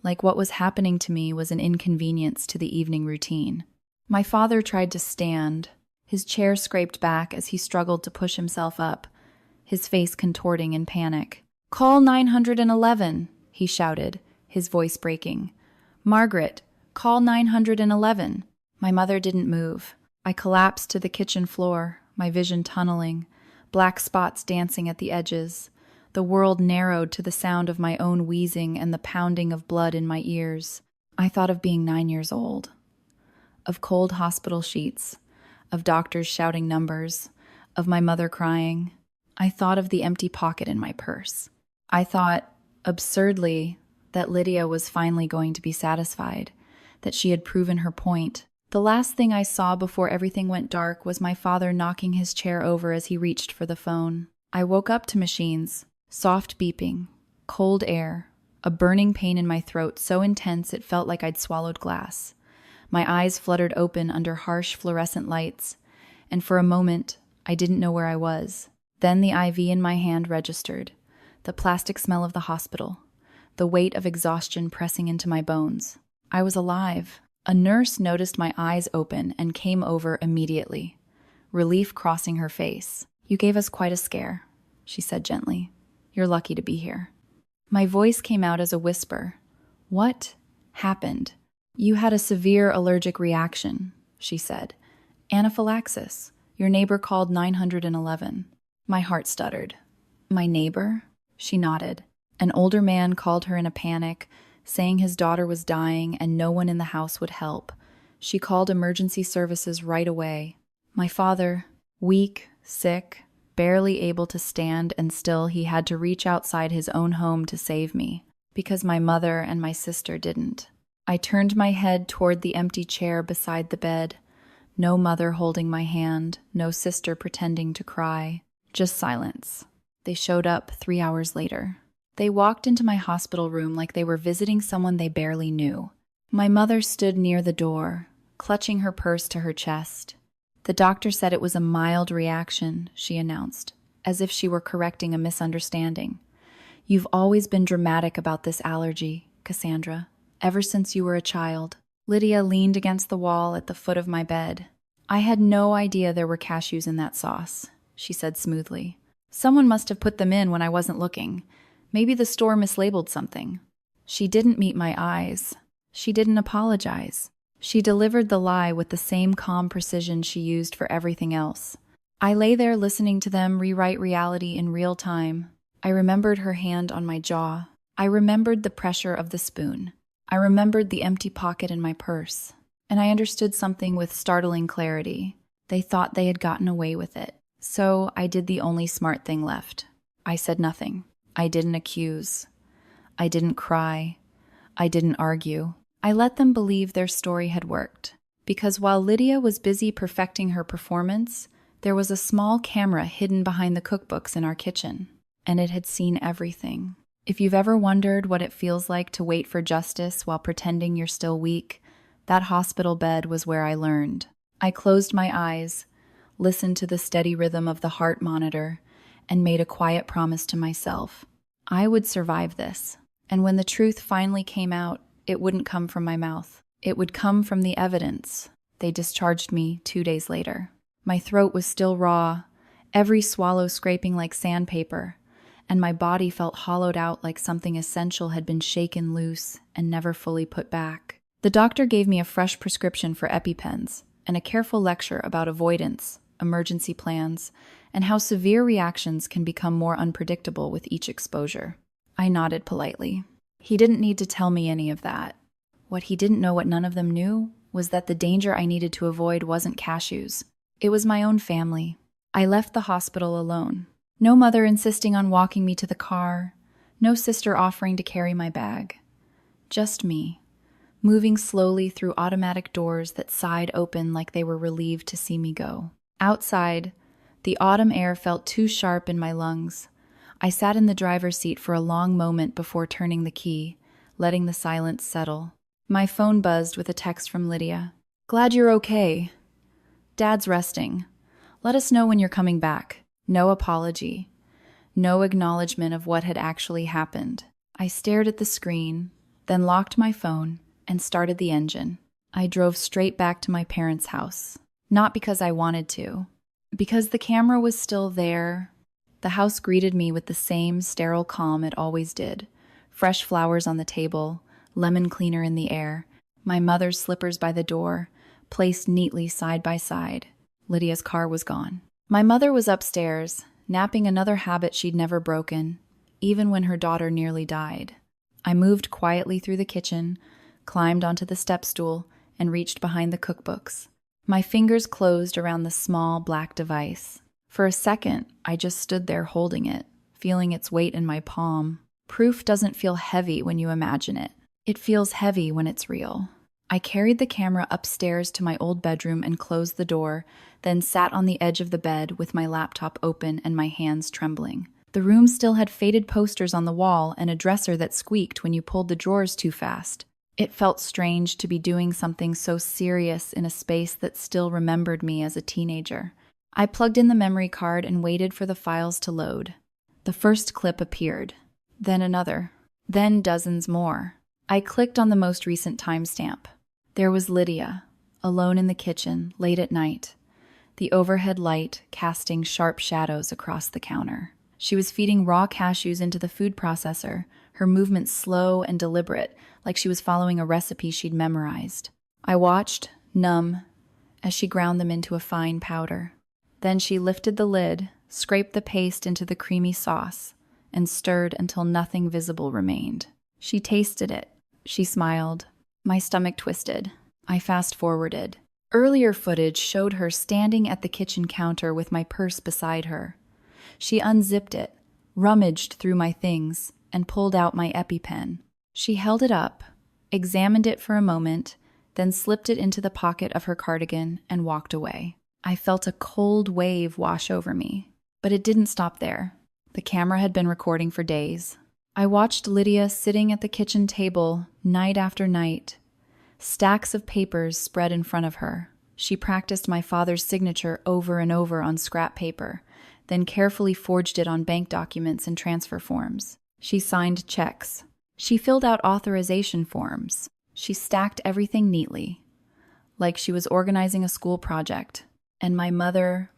Speaker 1: like what was happening to me was an inconvenience to the evening routine. My father tried to stand. His chair scraped back as he struggled to push himself up, his face contorting in panic. "Call 911, he shouted, his voice breaking. "Margaret, call 911. My mother didn't move. I collapsed to the kitchen floor, my vision tunneling, black spots dancing at the edges. The world narrowed to the sound of my own wheezing and the pounding of blood in my ears. I thought of being 9 years old. Of cold hospital sheets, of doctors shouting numbers, of my mother crying. I thought of the empty pocket in my purse. I thought, absurdly, that Lydia was finally going to be satisfied, that she had proven her point. The last thing I saw before everything went dark was my father knocking his chair over as he reached for the phone. I woke up to machines, soft beeping, cold air, a burning pain in my throat so intense it felt like I'd swallowed glass. My eyes fluttered open under harsh fluorescent lights, and for a moment, I didn't know where I was. Then the IV in my hand registered, the plastic smell of the hospital, the weight of exhaustion pressing into my bones. I was alive. A nurse noticed my eyes open and came over immediately, relief crossing her face. "You gave us quite a scare," she said gently. "You're lucky to be here." My voice came out as a whisper. "What happened?" "You had a severe allergic reaction," she said. "Anaphylaxis. Your neighbor called 911. My heart stuttered. "My neighbor?" She nodded. An older man called her in a panic, saying his daughter was dying and no one in the house would help. She called emergency services right away. My father, weak, sick, barely able to stand, and still he had to reach outside his own home to save me, because my mother and my sister didn't. I turned my head toward the empty chair beside the bed. No mother holding my hand, no sister pretending to cry. Just silence. They showed up 3 hours later. They walked into my hospital room like they were visiting someone they barely knew. My mother stood near the door, clutching her purse to her chest. The doctor said it was a mild reaction, she announced, as if she were correcting a misunderstanding. You've always been dramatic about this allergy, Cassandra, ever since you were a child. Lydia leaned against the wall at the foot of my bed. I had no idea there were cashews in that sauce, she said smoothly. Someone must have put them in when I wasn't looking. Maybe the store mislabeled something. She didn't meet my eyes. She didn't apologize. She delivered the lie with the same calm precision she used for everything else. I lay there listening to them rewrite reality in real time. I remembered her hand on my jaw. I remembered the pressure of the spoon. I remembered the empty pocket in my purse. And I understood something with startling clarity. They thought they had gotten away with it. So I did the only smart thing left. I said nothing. I didn't accuse. I didn't cry. I didn't argue. I let them believe their story had worked. Because while Lydia was busy perfecting her performance, there was a small camera hidden behind the cookbooks in our kitchen, and it had seen everything. If you've ever wondered what it feels like to wait for justice while pretending you're still weak, that hospital bed was where I learned. I closed my eyes, listened to the steady rhythm of the heart monitor, and made a quiet promise to myself. I would survive this, and when the truth finally came out, it wouldn't come from my mouth. It would come from the evidence. They discharged me 2 days later. My throat was still raw, every swallow scraping like sandpaper, and my body felt hollowed out like something essential had been shaken loose and never fully put back. The doctor gave me a fresh prescription for EpiPens and a careful lecture about avoidance, emergency plans, and how severe reactions can become more unpredictable with each exposure. I nodded politely. He didn't need to tell me any of that. What he didn't know, what none of them knew, was that the danger I needed to avoid wasn't cashews. It was my own family. I left the hospital alone. No mother insisting on walking me to the car. No sister offering to carry my bag. Just me, moving slowly through automatic doors that sighed open like they were relieved to see me go. Outside, the autumn air felt too sharp in my lungs. I sat in the driver's seat for a long moment before turning the key, letting the silence settle. My phone buzzed with a text from Lydia. "Glad you're okay. Dad's resting. Let us know when you're coming back." No apology. No acknowledgement of what had actually happened. I stared at the screen, then locked my phone and started the engine. I drove straight back to my parents' house. Not because I wanted to. Because the camera was still there. The house greeted me with the same sterile calm it always did. Fresh flowers on the table, lemon cleaner in the air, my mother's slippers by the door, placed neatly side by side. Lydia's car was gone. My mother was upstairs, napping another habit she'd never broken, even when her daughter nearly died. I moved quietly through the kitchen, climbed onto the step stool, and reached behind the cookbooks. My fingers closed around the small black device. For a second, I just stood there holding it, feeling its weight in my palm. Proof doesn't feel heavy when you imagine it. It feels heavy when it's real. I carried the camera upstairs to my old bedroom and closed the door, then sat on the edge of the bed with my laptop open and my hands trembling. The room still had faded posters on the wall and a dresser that squeaked when you pulled the drawers too fast. It felt strange to be doing something so serious in a space that still remembered me as a teenager. I plugged in the memory card and waited for the files to load. The first clip appeared, then another, then dozens more. I clicked on the most recent timestamp. There was Lydia, alone in the kitchen, late at night, the overhead light casting sharp shadows across the counter. She was feeding raw cashews into the food processor, her movements slow and deliberate, like she was following a recipe she'd memorized. I watched, numb, as she ground them into a fine powder. Then she lifted the lid, scraped the paste into the creamy sauce, and stirred until nothing visible remained. She tasted it. She smiled. My stomach twisted. I fast-forwarded. Earlier footage showed her standing at the kitchen counter with my purse beside her. She unzipped it, rummaged through my things, and pulled out my EpiPen. She held it up, examined it for a moment, then slipped it into the pocket of her cardigan and walked away. I felt a cold wave wash over me. But it didn't stop there. The camera had been recording for days. I watched Lydia sitting at the kitchen table night after night, stacks of papers spread in front of her. She practiced my father's signature over and over on scrap paper, then carefully forged it on bank documents and transfer forms. She signed checks. She filled out authorization forms. She stacked everything neatly, like she was organizing a school project. And my mother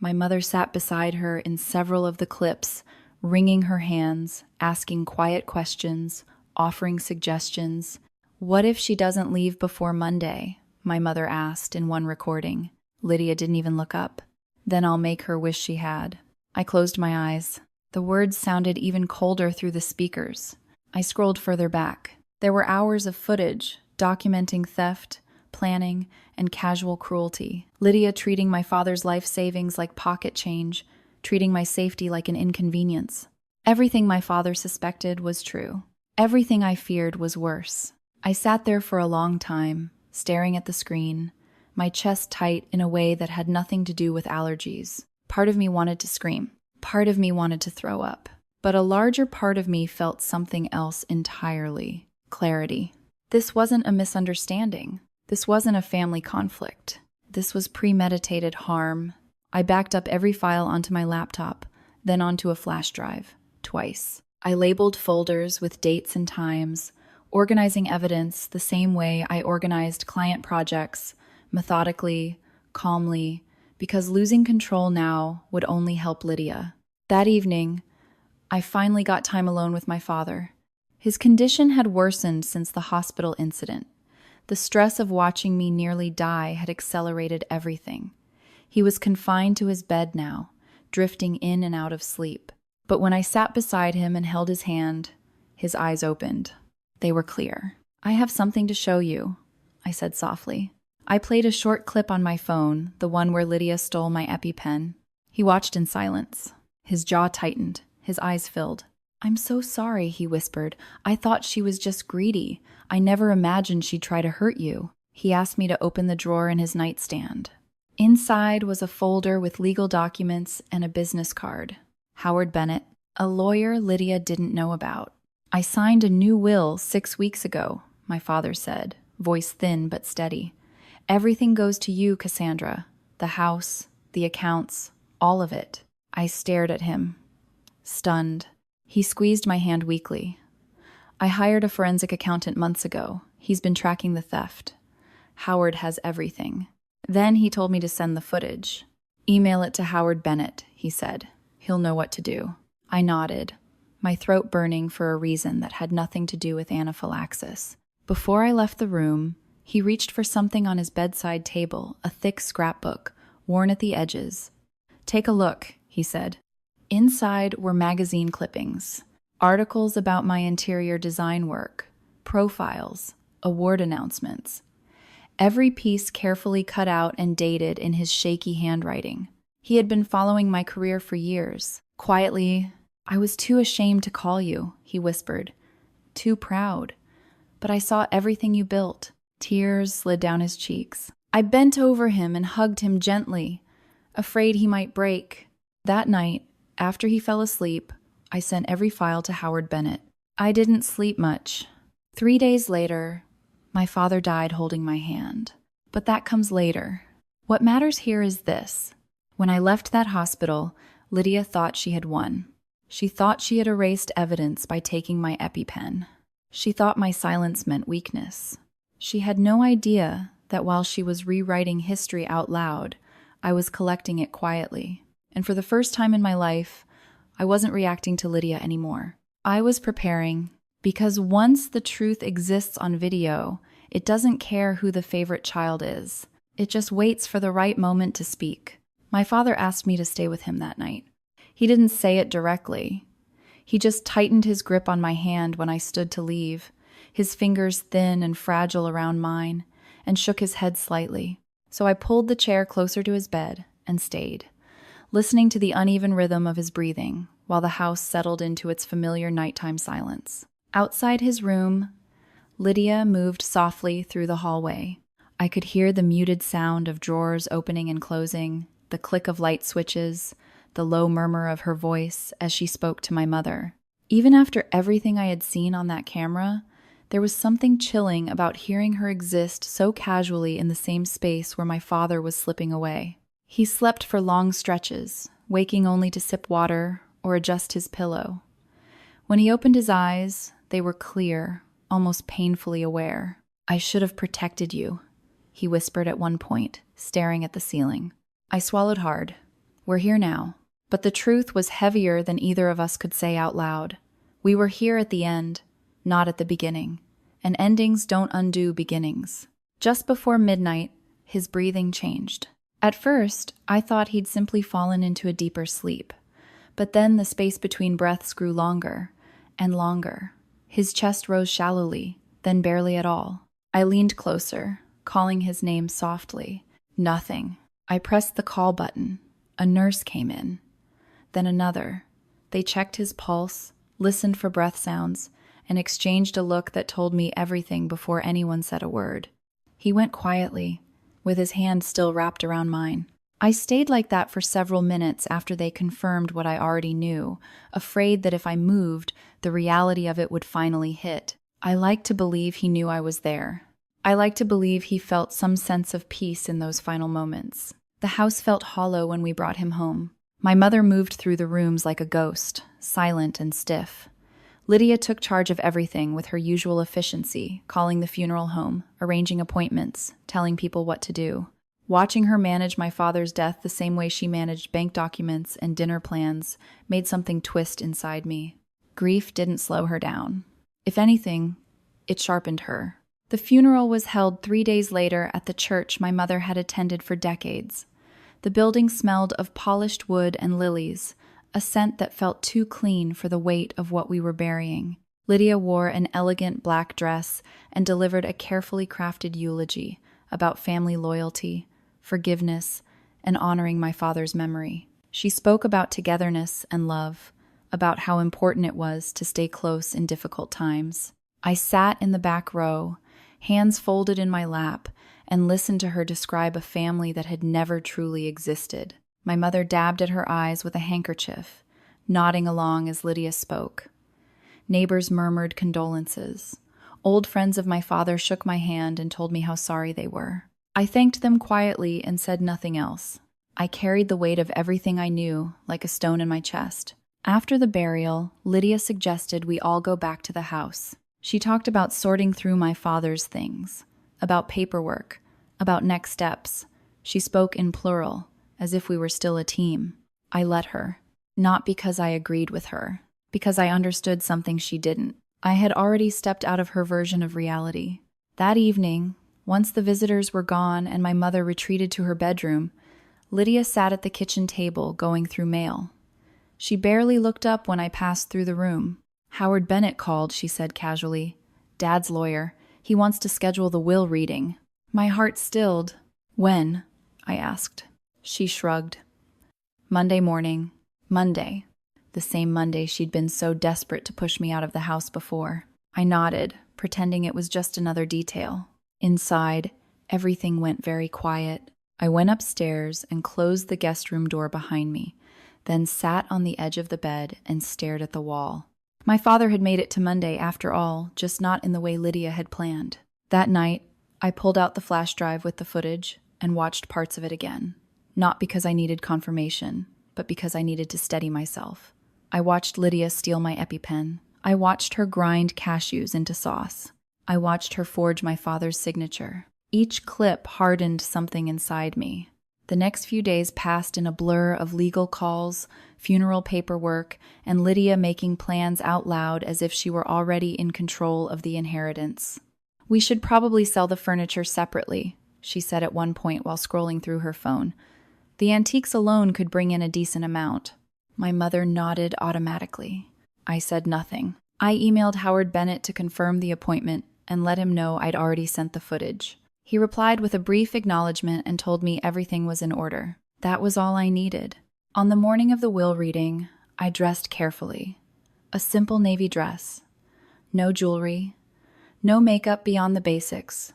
Speaker 1: sat beside her in several of the clips, wringing her hands, asking quiet questions, offering suggestions. "What if she doesn't leave before Monday?" my mother asked in one recording. Lydia didn't even look up. "Then I'll make her wish she had." I closed my eyes. The words sounded even colder through the speakers. I scrolled further back. There were hours of footage documenting theft, planning, and casual cruelty. Lydia treating my father's life savings like pocket change, treating my safety like an inconvenience. Everything my father suspected was true. Everything I feared was worse. I sat there for a long time, staring at the screen, my chest tight in a way that had nothing to do with allergies. Part of me wanted to scream. Part of me wanted to throw up. But a larger part of me felt something else entirely. Clarity. This wasn't a misunderstanding. This wasn't a family conflict. This was premeditated harm. I backed up every file onto my laptop, then onto a flash drive, twice. I labeled folders with dates and times, organizing evidence the same way I organized client projects, methodically, calmly, because losing control now would only help Lydia. That evening, I finally got time alone with my father. His condition had worsened since the hospital incident. The stress of watching me nearly die had accelerated everything. He was confined to his bed now, drifting in and out of sleep. But when I sat beside him and held his hand, his eyes opened. They were clear. "I have something to show you," I said softly. I played a short clip on my phone, the one where Lydia stole my EpiPen. He watched in silence. His jaw tightened, his eyes filled. "I'm so sorry," he whispered. "I thought she was just greedy. I never imagined she'd try to hurt you." He asked me to open the drawer in his nightstand. Inside was a folder with legal documents and a business card. Howard Bennett, a lawyer Lydia didn't know about. "I signed a new will 6 weeks ago," my father said, voice thin but steady. "Everything goes to you, Cassandra. The house, the accounts, all of it." I stared at him, stunned. He squeezed my hand weakly. "I hired a forensic accountant months ago. He's been tracking the theft. Howard has everything." Then he told me to send the footage. "Email it to Howard Bennett," he said. "He'll know what to do." I nodded, my throat burning for a reason that had nothing to do with anaphylaxis. Before I left the room, he reached for something on his bedside table, a thick scrapbook, worn at the edges. "Take a look," he said. Inside were magazine clippings, articles about my interior design work, profiles, award announcements. Every piece carefully cut out and dated in his shaky handwriting. He had been following my career for years. Quietly, "I was too ashamed to call you," he whispered. "Too proud. But I saw everything you built." Tears slid down his cheeks. I bent over him and hugged him gently, afraid he might break. That night, after he fell asleep, I sent every file to Howard Bennett. I didn't sleep much. 3 days later, my father died holding my hand. But that comes later. What matters here is this. When I left that hospital, Lydia thought she had won. She thought she had erased evidence by taking my EpiPen. She thought my silence meant weakness. She had no idea that while she was rewriting history out loud, I was collecting it quietly. And for the first time in my life, I wasn't reacting to Lydia anymore. I was preparing, because once the truth exists on video, it doesn't care who the favorite child is. It just waits for the right moment to speak. My father asked me to stay with him that night. He didn't say it directly. He just tightened his grip on my hand when I stood to leave, his fingers thin and fragile around mine, and shook his head slightly. So I pulled the chair closer to his bed and stayed, listening to the uneven rhythm of his breathing while the house settled into its familiar nighttime silence. Outside his room, Lydia moved softly through the hallway. I could hear the muted sound of drawers opening and closing, the click of light switches, the low murmur of her voice as she spoke to my mother. Even after everything I had seen on that camera, there was something chilling about hearing her exist so casually in the same space where my father was slipping away. He slept for long stretches, waking only to sip water or adjust his pillow. When he opened his eyes, they were clear, almost painfully aware. "I should have protected you," he whispered at one point, staring at the ceiling. I swallowed hard. We're here now. But the truth was heavier than either of us could say out loud. We were here at the end, not at the beginning. And endings don't undo beginnings. Just before midnight, his breathing changed. At first, I thought he'd simply fallen into a deeper sleep. But then the space between breaths grew longer and longer. His chest rose shallowly, then barely at all. I leaned closer, calling his name softly. Nothing. I pressed the call button. A nurse came in. Then another. They checked his pulse, listened for breath sounds, and exchanged a look that told me everything before anyone said a word. He went quietly, with his hand still wrapped around mine. I stayed like that for several minutes after they confirmed what I already knew, afraid that if I moved, the reality of it would finally hit. I liked to believe he knew I was there. I liked to believe he felt some sense of peace in those final moments. The house felt hollow when we brought him home. My mother moved through the rooms like a ghost, silent and stiff. Lydia took charge of everything with her usual efficiency, calling the funeral home, arranging appointments, telling people what to do. Watching her manage my father's death the same way she managed bank documents and dinner plans made something twist inside me. Grief didn't slow her down. If anything, it sharpened her. The funeral was held 3 days later at the church my mother had attended for decades. The building smelled of polished wood and lilies, a scent that felt too clean for the weight of what we were burying. Lydia wore an elegant black dress and delivered a carefully crafted eulogy about family loyalty, forgiveness, and honoring my father's memory. She spoke about togetherness and love, about how important it was to stay close in difficult times. I sat in the back row, hands folded in my lap, and listened to her describe a family that had never truly existed. My mother dabbed at her eyes with a handkerchief, nodding along as Lydia spoke. Neighbors murmured condolences. Old friends of my father shook my hand and told me how sorry they were. I thanked them quietly and said nothing else. I carried the weight of everything I knew like a stone in my chest. After the burial, Lydia suggested we all go back to the house. She talked about sorting through my father's things, about paperwork, about next steps. She spoke in plural, as if we were still a team. I let her, not because I agreed with her, because I understood something she didn't. I had already stepped out of her version of reality. That evening, once the visitors were gone and my mother retreated to her bedroom, Lydia sat at the kitchen table going through mail. She barely looked up when I passed through the room. "Howard Bennett called," she said casually. "Dad's lawyer. He wants to schedule the will reading." My heart stilled. "When?" I asked. She shrugged. "Monday morning." Monday. The same Monday she'd been so desperate to push me out of the house before. I nodded, pretending it was just another detail. Inside, everything went very quiet. I went upstairs and closed the guest room door behind me, then sat on the edge of the bed and stared at the wall. My father had made it to Monday after all, just not in the way Lydia had planned. That night, I pulled out the flash drive with the footage and watched parts of it again. Not because I needed confirmation, but because I needed to steady myself. I watched Lydia steal my EpiPen. I watched her grind cashews into sauce. I watched her forge my father's signature. Each clip hardened something inside me. The next few days passed in a blur of legal calls, funeral paperwork, and Lydia making plans out loud as if she were already in control of the inheritance. "We should probably sell the furniture separately," she said at one point while scrolling through her phone. "The antiques alone could bring in a decent amount." My mother nodded automatically. I said nothing. I emailed Howard Bennett to confirm the appointment and let him know I'd already sent the footage. He replied with a brief acknowledgement and told me everything was in order. That was all I needed. On the morning of the will reading, I dressed carefully. A simple navy dress. No jewelry. No makeup beyond the basics.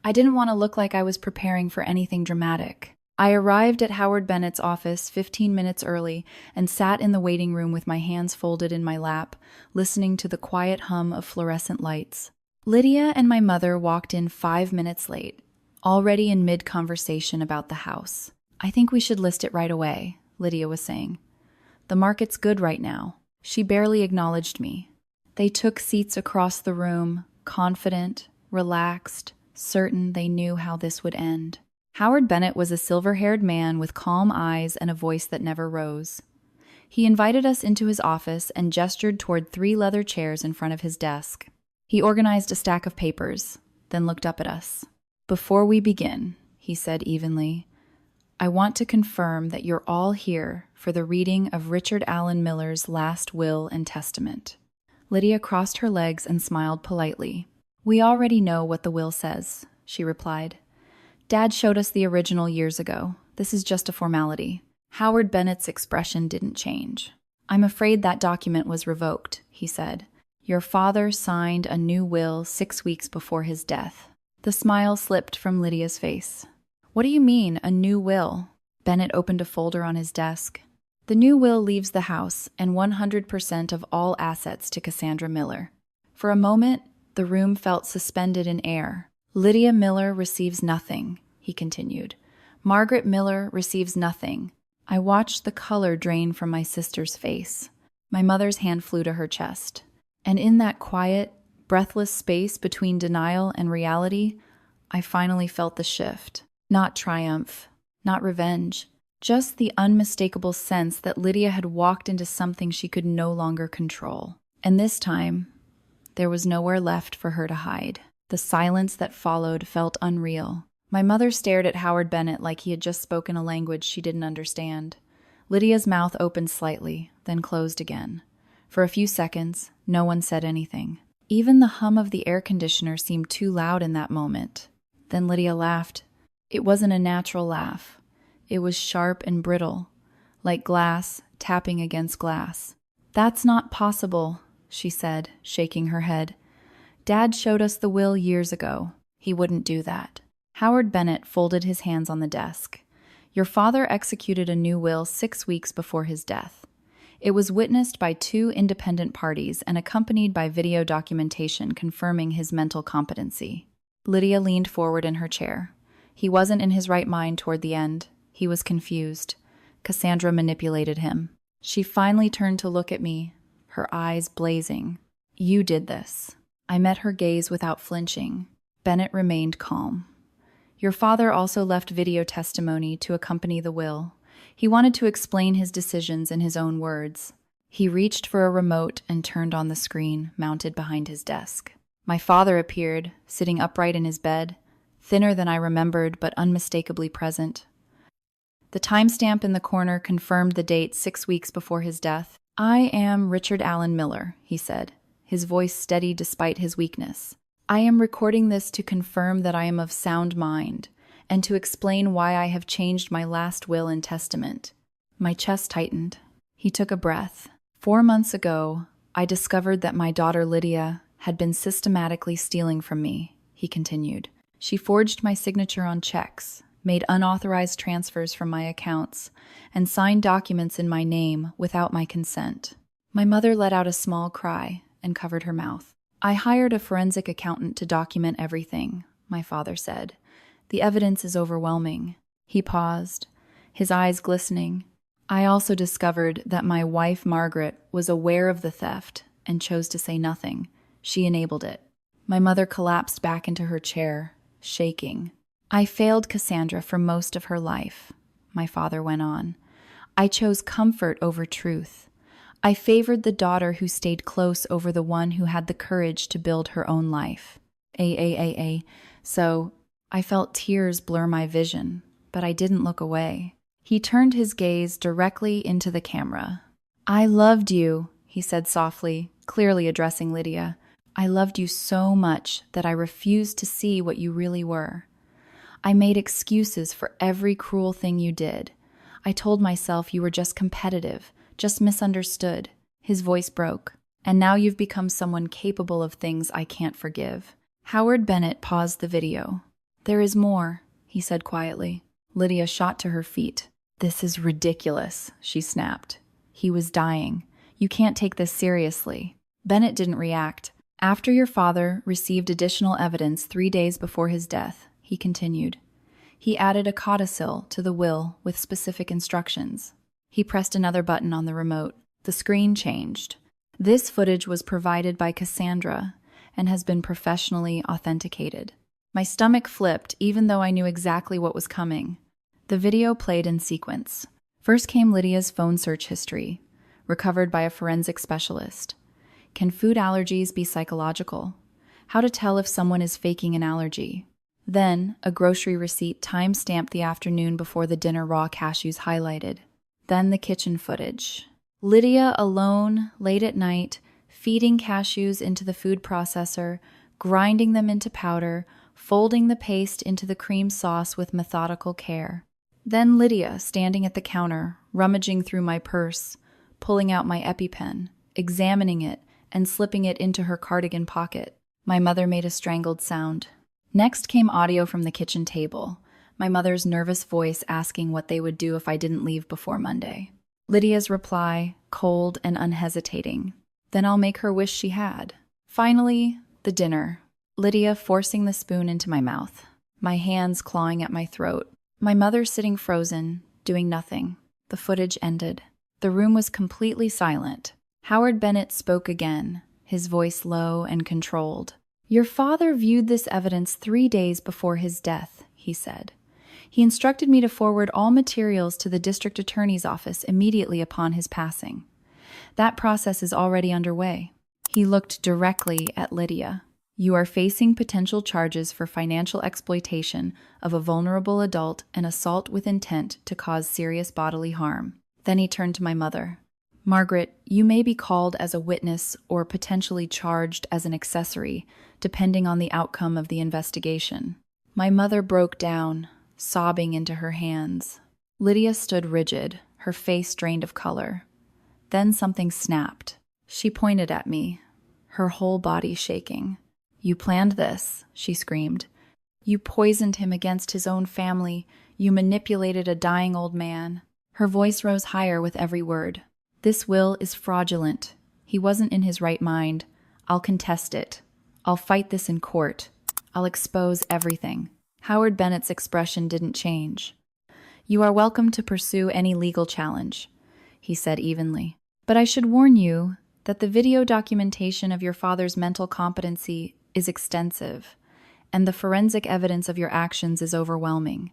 Speaker 1: I didn't want to look like I was preparing for anything dramatic. I arrived at Howard Bennett's office 15 minutes early and sat in the waiting room with my hands folded in my lap, listening to the quiet hum of fluorescent lights. Lydia and my mother walked in 5 minutes late, already in mid-conversation about the house. "I think we should list it right away," Lydia was saying. "The market's good right now." She barely acknowledged me. They took seats across the room, confident, relaxed, certain they knew how this would end. Howard Bennett was a silver-haired man with calm eyes and a voice that never rose. He invited us into his office and gestured toward 3 leather chairs in front of his desk. He organized a stack of papers, then looked up at us. "Before we begin," he said evenly, "I want to confirm that you're all here for the reading of Richard Allen Miller's last will and testament." Lydia crossed her legs and smiled politely. "We already know what the will says," she replied. "Dad showed us the original years ago. This is just a formality." Howard Bennett's expression didn't change. "I'm afraid that document was revoked," he said. "Your father signed a new will 6 weeks before his death." The smile slipped from Lydia's face. "What do you mean, a new will?" Bennett opened a folder on his desk. "The new will leaves the house and 100% of all assets to Cassandra Miller." For a moment, the room felt suspended in air. "Lydia Miller receives nothing," he continued. "Margaret Miller receives nothing." I watched the color drain from my sister's face. My mother's hand flew to her chest. And in that quiet, breathless space between denial and reality, I finally felt the shift. Not triumph, not revenge, just the unmistakable sense that Lydia had walked into something she could no longer control. And this time, there was nowhere left for her to hide. The silence that followed felt unreal. My mother stared at Howard Bennett like he had just spoken a language she didn't understand. Lydia's mouth opened slightly, then closed again. For a few seconds, no one said anything. Even the hum of the air conditioner seemed too loud in that moment. Then Lydia laughed. It wasn't a natural laugh. It was sharp and brittle, like glass tapping against glass. "That's not possible," she said, shaking her head. "Dad showed us the will years ago. He wouldn't do that." Howard Bennett folded his hands on the desk. "Your father executed a new will 6 weeks before his death. It was witnessed by 2 independent parties and accompanied by video documentation confirming his mental competency." Lydia leaned forward in her chair. He wasn't in his right mind toward the end. He was confused. Cassandra manipulated him. She finally turned to look at me, her eyes blazing. "You did this." I met her gaze without flinching. Bennett remained calm. "Your father also left video testimony to accompany the will. He wanted to explain his decisions in his own words." He reached for a remote and turned on the screen mounted behind his desk. My father appeared, sitting upright in his bed, thinner than I remembered but unmistakably present. The timestamp in the corner confirmed the date 6 weeks before his death. "I am Richard Allen Miller," he said, his voice steady despite his weakness. "I am recording this to confirm that I am of sound mind and to explain why I have changed my last will and testament." My chest tightened. He took a breath. "4 months ago, I discovered that my daughter Lydia had been systematically stealing from me," he continued. "She forged my signature on checks, made unauthorized transfers from my accounts, and signed documents in my name without my consent." My mother let out a small cry and covered her mouth. "I hired a forensic accountant to document everything," my father said. "The evidence is overwhelming." He paused, his eyes glistening. "I also discovered that my wife Margaret was aware of the theft and chose to say nothing. She enabled it." My mother collapsed back into her chair, shaking. "I failed Cassandra for most of her life," my father went on. "I chose comfort over truth. I favored the daughter who stayed close over the one who had the courage to build her own life. So I felt tears blur my vision, but I didn't look away." He turned his gaze directly into the camera. "I loved you," he said softly, clearly addressing Lydia. "I loved you so much that I refused to see what you really were. I made excuses for every cruel thing you did. I told myself you were just competitive, just misunderstood." His voice broke. "And now you've become someone capable of things I can't forgive." Howard Bennett paused the video. "There is more," he said quietly. Lydia shot to her feet. "This is ridiculous," she snapped. "He was dying. You can't take this seriously." Bennett didn't react. "After your father received additional evidence 3 days before his death," he continued, "he added a codicil to the will with specific instructions." He pressed another button on the remote. The screen changed. "This footage was provided by Cassandra and has been professionally authenticated." My stomach flipped, even though I knew exactly what was coming. The video played in sequence. First came Lydia's phone search history, recovered by a forensic specialist. Can food allergies be psychological? How to tell if someone is faking an allergy. Then, a grocery receipt time-stamped the afternoon before the dinner raw cashews highlighted. Then the kitchen footage. Lydia alone, late at night, feeding cashews into the food processor, grinding them into powder, folding the paste into the cream sauce with methodical care. Then Lydia standing at the counter, rummaging through my purse, pulling out my EpiPen, examining it, and slipping it into her cardigan pocket. My mother made a strangled sound. Next came audio from the kitchen table, my mother's nervous voice asking what they would do if I didn't leave before Monday. Lydia's reply, cold and unhesitating. "Then I'll make her wish she had." Finally, the dinner. Lydia forcing the spoon into my mouth, my hands clawing at my throat. My mother sitting frozen, doing nothing. The footage ended. The room was completely silent. Howard Bennett spoke again, his voice low and controlled. "Your father viewed this evidence 3 days before his death," he said. "He instructed me to forward all materials to the district attorney's office immediately upon his passing. That process is already underway." He looked directly at Lydia. "You are facing potential charges for financial exploitation of a vulnerable adult and assault with intent to cause serious bodily harm." Then he turned to my mother. "Margaret, you may be called as a witness or potentially charged as an accessory, depending on the outcome of the investigation." My mother broke down, sobbing into her hands. Lydia stood rigid, her face drained of color. Then something snapped. She pointed at me, her whole body shaking. "You planned this," she screamed. "You poisoned him against his own family. You manipulated a dying old man." Her voice rose higher with every word. "This will is fraudulent. He wasn't in his right mind. I'll contest it. I'll fight this in court. I'll expose everything." Howard Bennett's expression didn't change. "You are welcome to pursue any legal challenge," he said evenly. "But I should warn you that the video documentation of your father's mental competency is extensive, and the forensic evidence of your actions is overwhelming.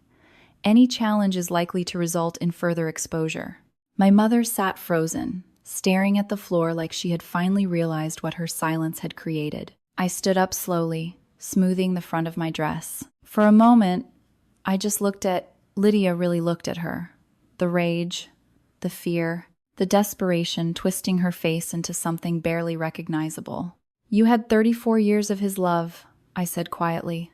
Speaker 1: Any challenge is likely to result in further exposure." My mother sat frozen, staring at the floor like she had finally realized what her silence had created. I stood up slowly, smoothing the front of my dress. For a moment, I just Lydia really looked at her. The rage, the fear, the desperation twisting her face into something barely recognizable. "You had 34 years of his love," I said quietly.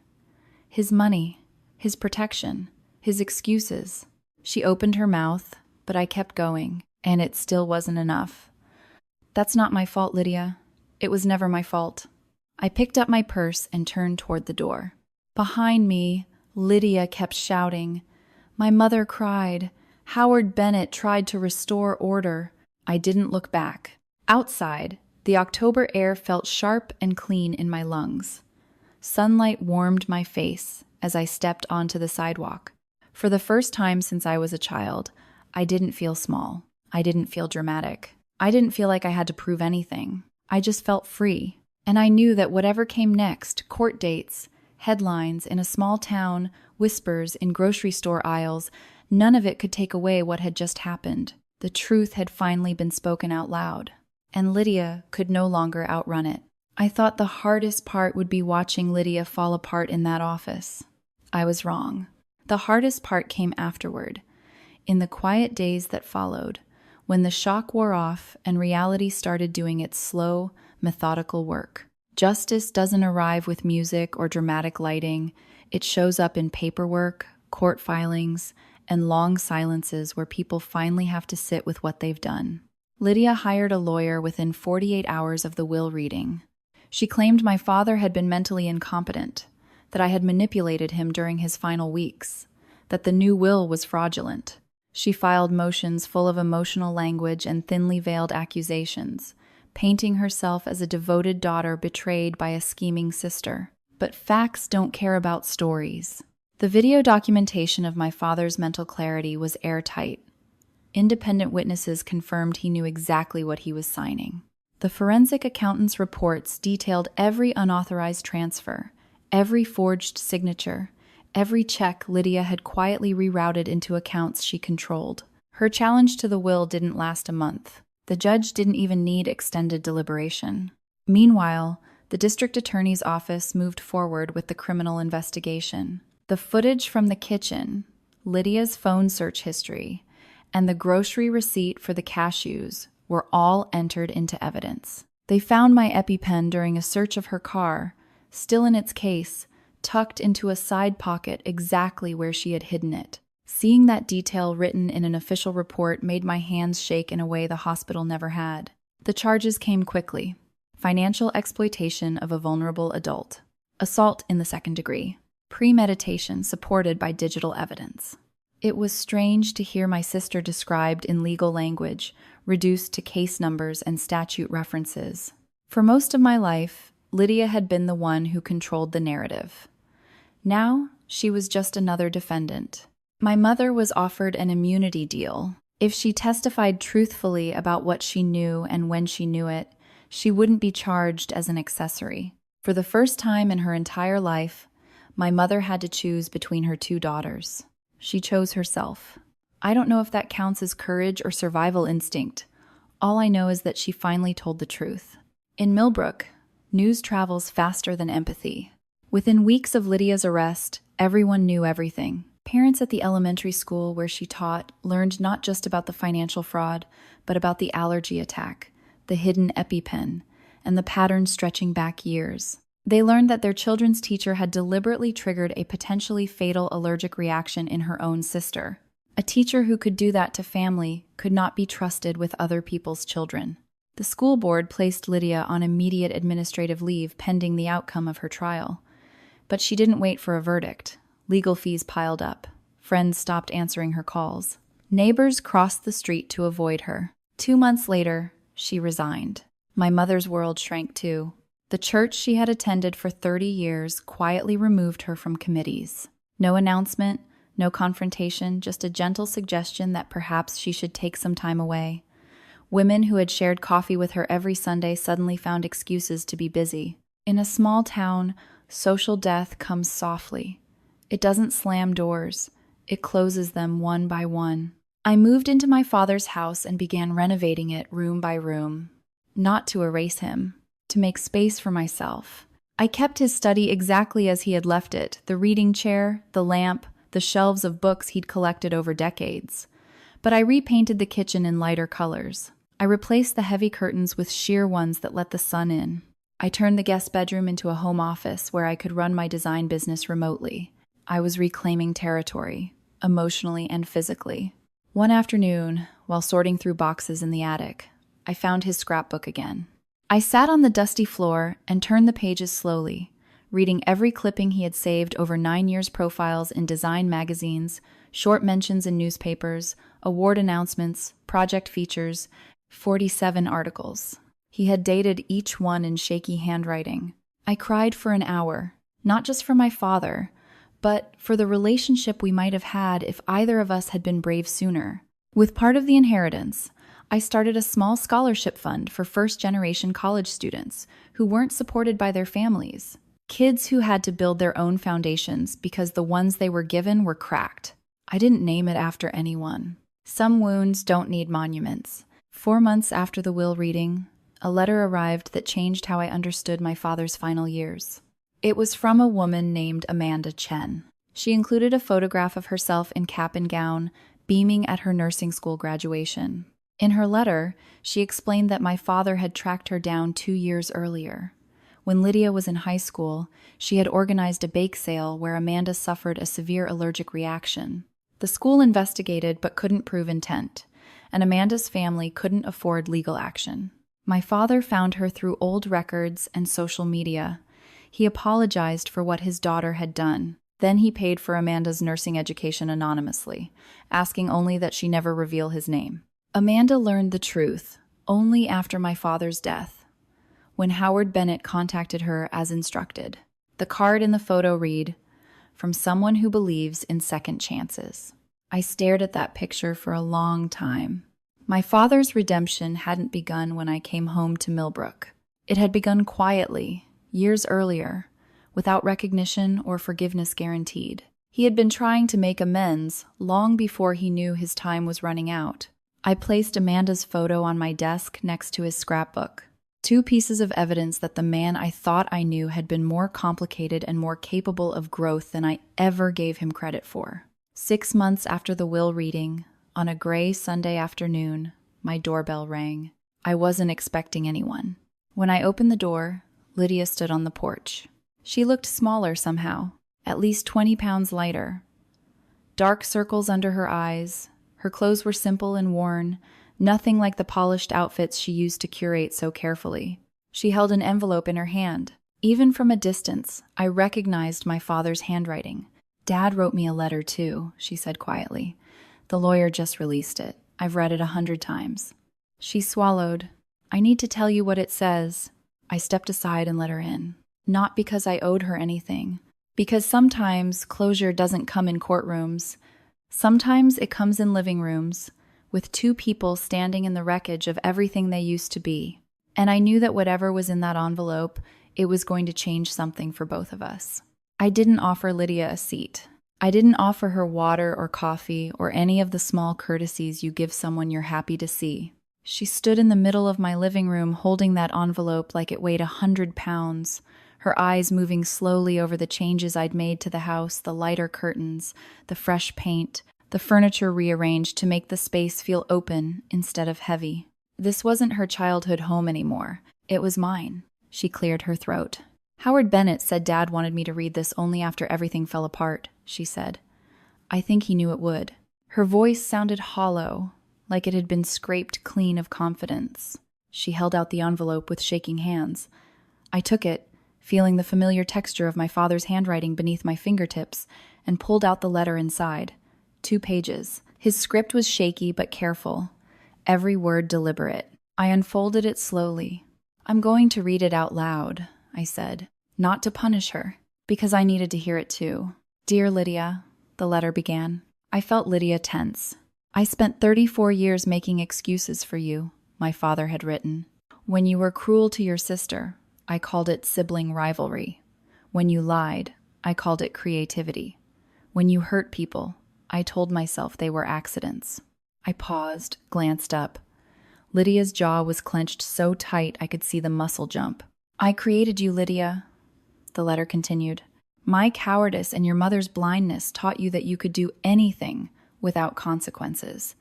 Speaker 1: "His money, his protection, his excuses." She opened her mouth, but I kept going, and it still wasn't enough. "That's not my fault, Lydia. It was never my fault." I picked up my purse and turned toward the door. Behind me, Lydia kept shouting. My mother cried. Howard Bennett tried to restore order. I didn't look back. Outside, the October air felt sharp and clean in my lungs. Sunlight warmed my face as I stepped onto the sidewalk. For the first time since I was a child, I didn't feel small. I didn't feel dramatic. I didn't feel like I had to prove anything. I just felt free. And I knew that whatever came next, court dates, headlines in a small town, whispers in grocery store aisles, none of it could take away what had just happened. The truth had finally been spoken out loud, and Lydia could no longer outrun it. I thought the hardest part would be watching Lydia fall apart in that office. I was wrong. The hardest part came afterward, in the quiet days that followed, when the shock wore off and reality started doing its slow, methodical work. Justice doesn't arrive with music or dramatic lighting. It shows up in paperwork, court filings, and long silences where people finally have to sit with what they've done. Lydia hired a lawyer within 48 hours of the will reading. She claimed my father had been mentally incompetent, that I had manipulated him during his final weeks, that the new will was fraudulent. She filed motions full of emotional language and thinly veiled accusations, painting herself as a devoted daughter betrayed by a scheming sister. But facts don't care about stories. The video documentation of my father's mental clarity was airtight. Independent witnesses confirmed he knew exactly what he was signing. The forensic accountant's reports detailed every unauthorized transfer, every forged signature, every check Lydia had quietly rerouted into accounts she controlled. Her challenge to the will didn't last a month. The judge didn't even need extended deliberation. Meanwhile, the district attorney's office moved forward with the criminal investigation. The footage from the kitchen, Lydia's phone search history, and the grocery receipt for the cashews were all entered into evidence. They found my EpiPen during a search of her car, still in its case, tucked into a side pocket exactly where she had hidden it. Seeing that detail written in an official report made my hands shake in a way the hospital never had. The charges came quickly. Financial exploitation of a vulnerable adult. Assault in the second degree. Premeditation supported by digital evidence. It was strange to hear my sister described in legal language, reduced to case numbers and statute references. For most of my life, Lydia had been the one who controlled the narrative. Now, she was just another defendant. My mother was offered an immunity deal. If she testified truthfully about what she knew and when she knew it, she wouldn't be charged as an accessory. For the first time in her entire life, my mother had to choose between her two daughters. She chose herself. I don't know if that counts as courage or survival instinct. All I know is that she finally told the truth. In Millbrook, news travels faster than empathy. Within weeks of Lydia's arrest, everyone knew everything. Parents at the elementary school where she taught learned not just about the financial fraud, but about the allergy attack, the hidden EpiPen, and the pattern stretching back years. They learned that their children's teacher had deliberately triggered a potentially fatal allergic reaction in her own sister. A teacher who could do that to family could not be trusted with other people's children. The school board placed Lydia on immediate administrative leave pending the outcome of her trial. But she didn't wait for a verdict. Legal fees piled up. Friends stopped answering her calls. Neighbors crossed the street to avoid her. 2 months later, she resigned. My mother's world shrank too. The church she had attended for 30 years quietly removed her from committees. No announcement, no confrontation, just a gentle suggestion that perhaps she should take some time away. Women who had shared coffee with her every Sunday suddenly found excuses to be busy. In a small town, social death comes softly. It doesn't slam doors. It closes them one by one. I moved into my father's house and began renovating it room by room. Not to erase him, to make space for myself. I kept his study exactly as he had left it, the reading chair, the lamp, the shelves of books he'd collected over decades. But I repainted the kitchen in lighter colors. I replaced the heavy curtains with sheer ones that let the sun in. I turned the guest bedroom into a home office where I could run my design business remotely. I was reclaiming territory, emotionally and physically. One afternoon, while sorting through boxes in the attic, I found his scrapbook again. I sat on the dusty floor and turned the pages slowly, reading every clipping he had saved over 9 years' profiles in design magazines, short mentions in newspapers, award announcements, project features, 47 articles. He had dated each one in shaky handwriting. I cried for an hour, not just for my father, but for the relationship we might have had if either of us had been brave sooner. With part of the inheritance, I started a small scholarship fund for first-generation college students who weren't supported by their families. Kids who had to build their own foundations because the ones they were given were cracked. I didn't name it after anyone. Some wounds don't need monuments. 4 months after the will reading, a letter arrived that changed how I understood my father's final years. It was from a woman named Amanda Chen. She included a photograph of herself in cap and gown, beaming at her nursing school graduation. In her letter, she explained that my father had tracked her down 2 years earlier. When Lydia was in high school, she had organized a bake sale where Amanda suffered a severe allergic reaction. The school investigated but couldn't prove intent, and Amanda's family couldn't afford legal action. My father found her through old records and social media. He apologized for what his daughter had done. Then he paid for Amanda's nursing education anonymously, asking only that she never reveal his name. Amanda learned the truth only after my father's death, when Howard Bennett contacted her as instructed. The card in the photo read, "From someone who believes in second chances." I stared at that picture for a long time. My father's redemption hadn't begun when I came home to Millbrook. It had begun quietly, years earlier, without recognition or forgiveness guaranteed. He had been trying to make amends long before he knew his time was running out. I placed Amanda's photo on my desk next to his scrapbook. Two pieces of evidence that the man I thought I knew had been more complicated and more capable of growth than I ever gave him credit for. 6 months after the will reading, on a gray Sunday afternoon, my doorbell rang. I wasn't expecting anyone. When I opened the door, Lydia stood on the porch. She looked smaller somehow, at least 20 pounds lighter. Dark circles under her eyes. Her clothes were simple and worn, nothing like the polished outfits she used to curate so carefully. She held an envelope in her hand. Even from a distance, I recognized my father's handwriting. "Dad wrote me a letter too," she said quietly. "The lawyer just released it. I've read it 100 times. She swallowed. "I need to tell you what it says." I stepped aside and let her in. Not because I owed her anything. Because sometimes closure doesn't come in courtrooms. Sometimes it comes in living rooms, with two people standing in the wreckage of everything they used to be. And I knew that whatever was in that envelope, it was going to change something for both of us. I didn't offer Lydia a seat. I didn't offer her water or coffee or any of the small courtesies you give someone you're happy to see. She stood in the middle of my living room holding that envelope like it weighed 100 pounds, her eyes moving slowly over the changes I'd made to the house, the lighter curtains, the fresh paint, the furniture rearranged to make the space feel open instead of heavy. This wasn't her childhood home anymore. It was mine. She cleared her throat. "Howard Bennett said Dad wanted me to read this only after everything fell apart," she said. "I think he knew it would." Her voice sounded hollow, like it had been scraped clean of confidence. She held out the envelope with shaking hands. I took it, feeling the familiar texture of my father's handwriting beneath my fingertips, and pulled out the letter inside. 2 pages. His script was shaky but careful, every word deliberate. I unfolded it slowly. "I'm going to read it out loud," I said, not to punish her, because I needed to hear it too. "Dear Lydia," the letter began. I felt Lydia tense. "I spent 34 years making excuses for you," my father had written. "When you were cruel to your sister, I called it sibling rivalry. When you lied, I called it creativity. When you hurt people, I told myself they were accidents." I paused, glanced up. Lydia's jaw was clenched so tight I could see the muscle jump. "I created you, Lydia," the letter continued. "My cowardice and your mother's blindness taught you that you could do anything without consequences.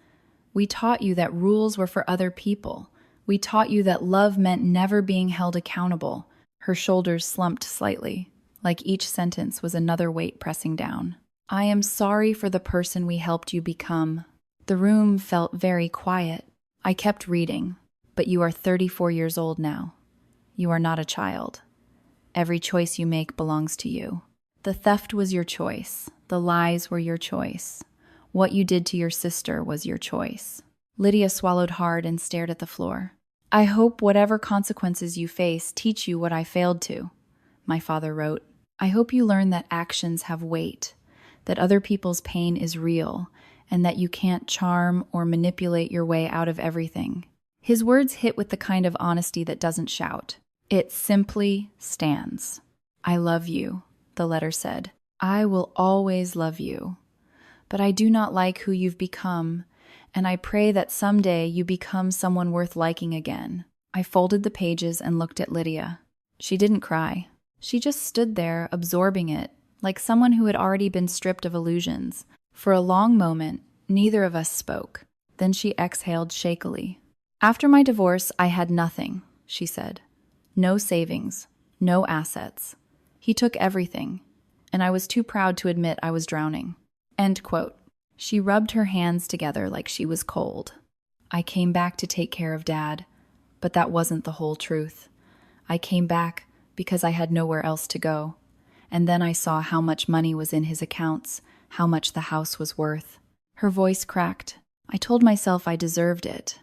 Speaker 1: We taught you that rules were for other people. We taught you that love meant never being held accountable." Her shoulders slumped slightly, like each sentence was another weight pressing down. "I am sorry for the person we helped you become." The room felt very quiet. I kept reading. "But you are 34 years old now. You are not a child. Every choice you make belongs to you. The theft was your choice. The lies were your choice. What you did to your sister was your choice." Lydia swallowed hard and stared at the floor. "I hope whatever consequences you face teach you what I failed to," my father wrote. "I hope you learn that actions have weight, that other people's pain is real, and that you can't charm or manipulate your way out of everything." His words hit with the kind of honesty that doesn't shout. It simply stands. "I love you," the letter said. "I will always love you. But I do not like who you've become, and I pray that someday you become someone worth liking again." I folded the pages and looked at Lydia. She didn't cry. She just stood there, absorbing it, like someone who had already been stripped of illusions. For a long moment, neither of us spoke. Then she exhaled shakily. "After my divorce, I had nothing," she said. "No savings, no assets. He took everything, and I was too proud to admit I was drowning." End quote. She rubbed her hands together like she was cold. "I came back to take care of Dad, but that wasn't the whole truth. I came back because I had nowhere else to go. And then I saw how much money was in his accounts, how much the house was worth. Her voice cracked. I told myself I deserved it.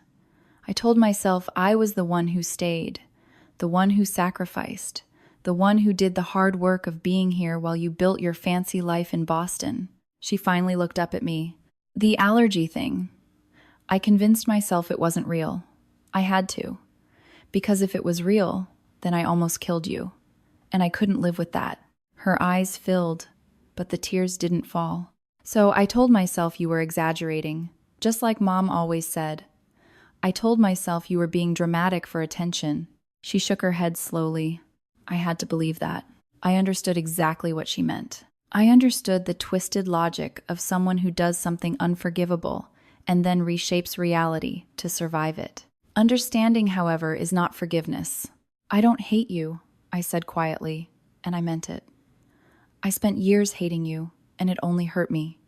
Speaker 1: I told myself I was the one who stayed, the one who sacrificed, the one who did the hard work of being here while you built your fancy life in Boston. She finally looked up at me. The allergy thing. I convinced myself it wasn't real. I had to. Because if it was real, then I almost killed you. And I couldn't live with that. Her eyes filled, but the tears didn't fall. So I told myself you were exaggerating, just like Mom always said. I told myself you were being dramatic for attention. She shook her head slowly. I had to believe that. I understood exactly what she meant. I understood the twisted logic of someone who does something unforgivable and then reshapes reality to survive it. Understanding, however, is not forgiveness. I don't hate you, I said quietly, and I meant it. I spent years hating you, and it only hurt me.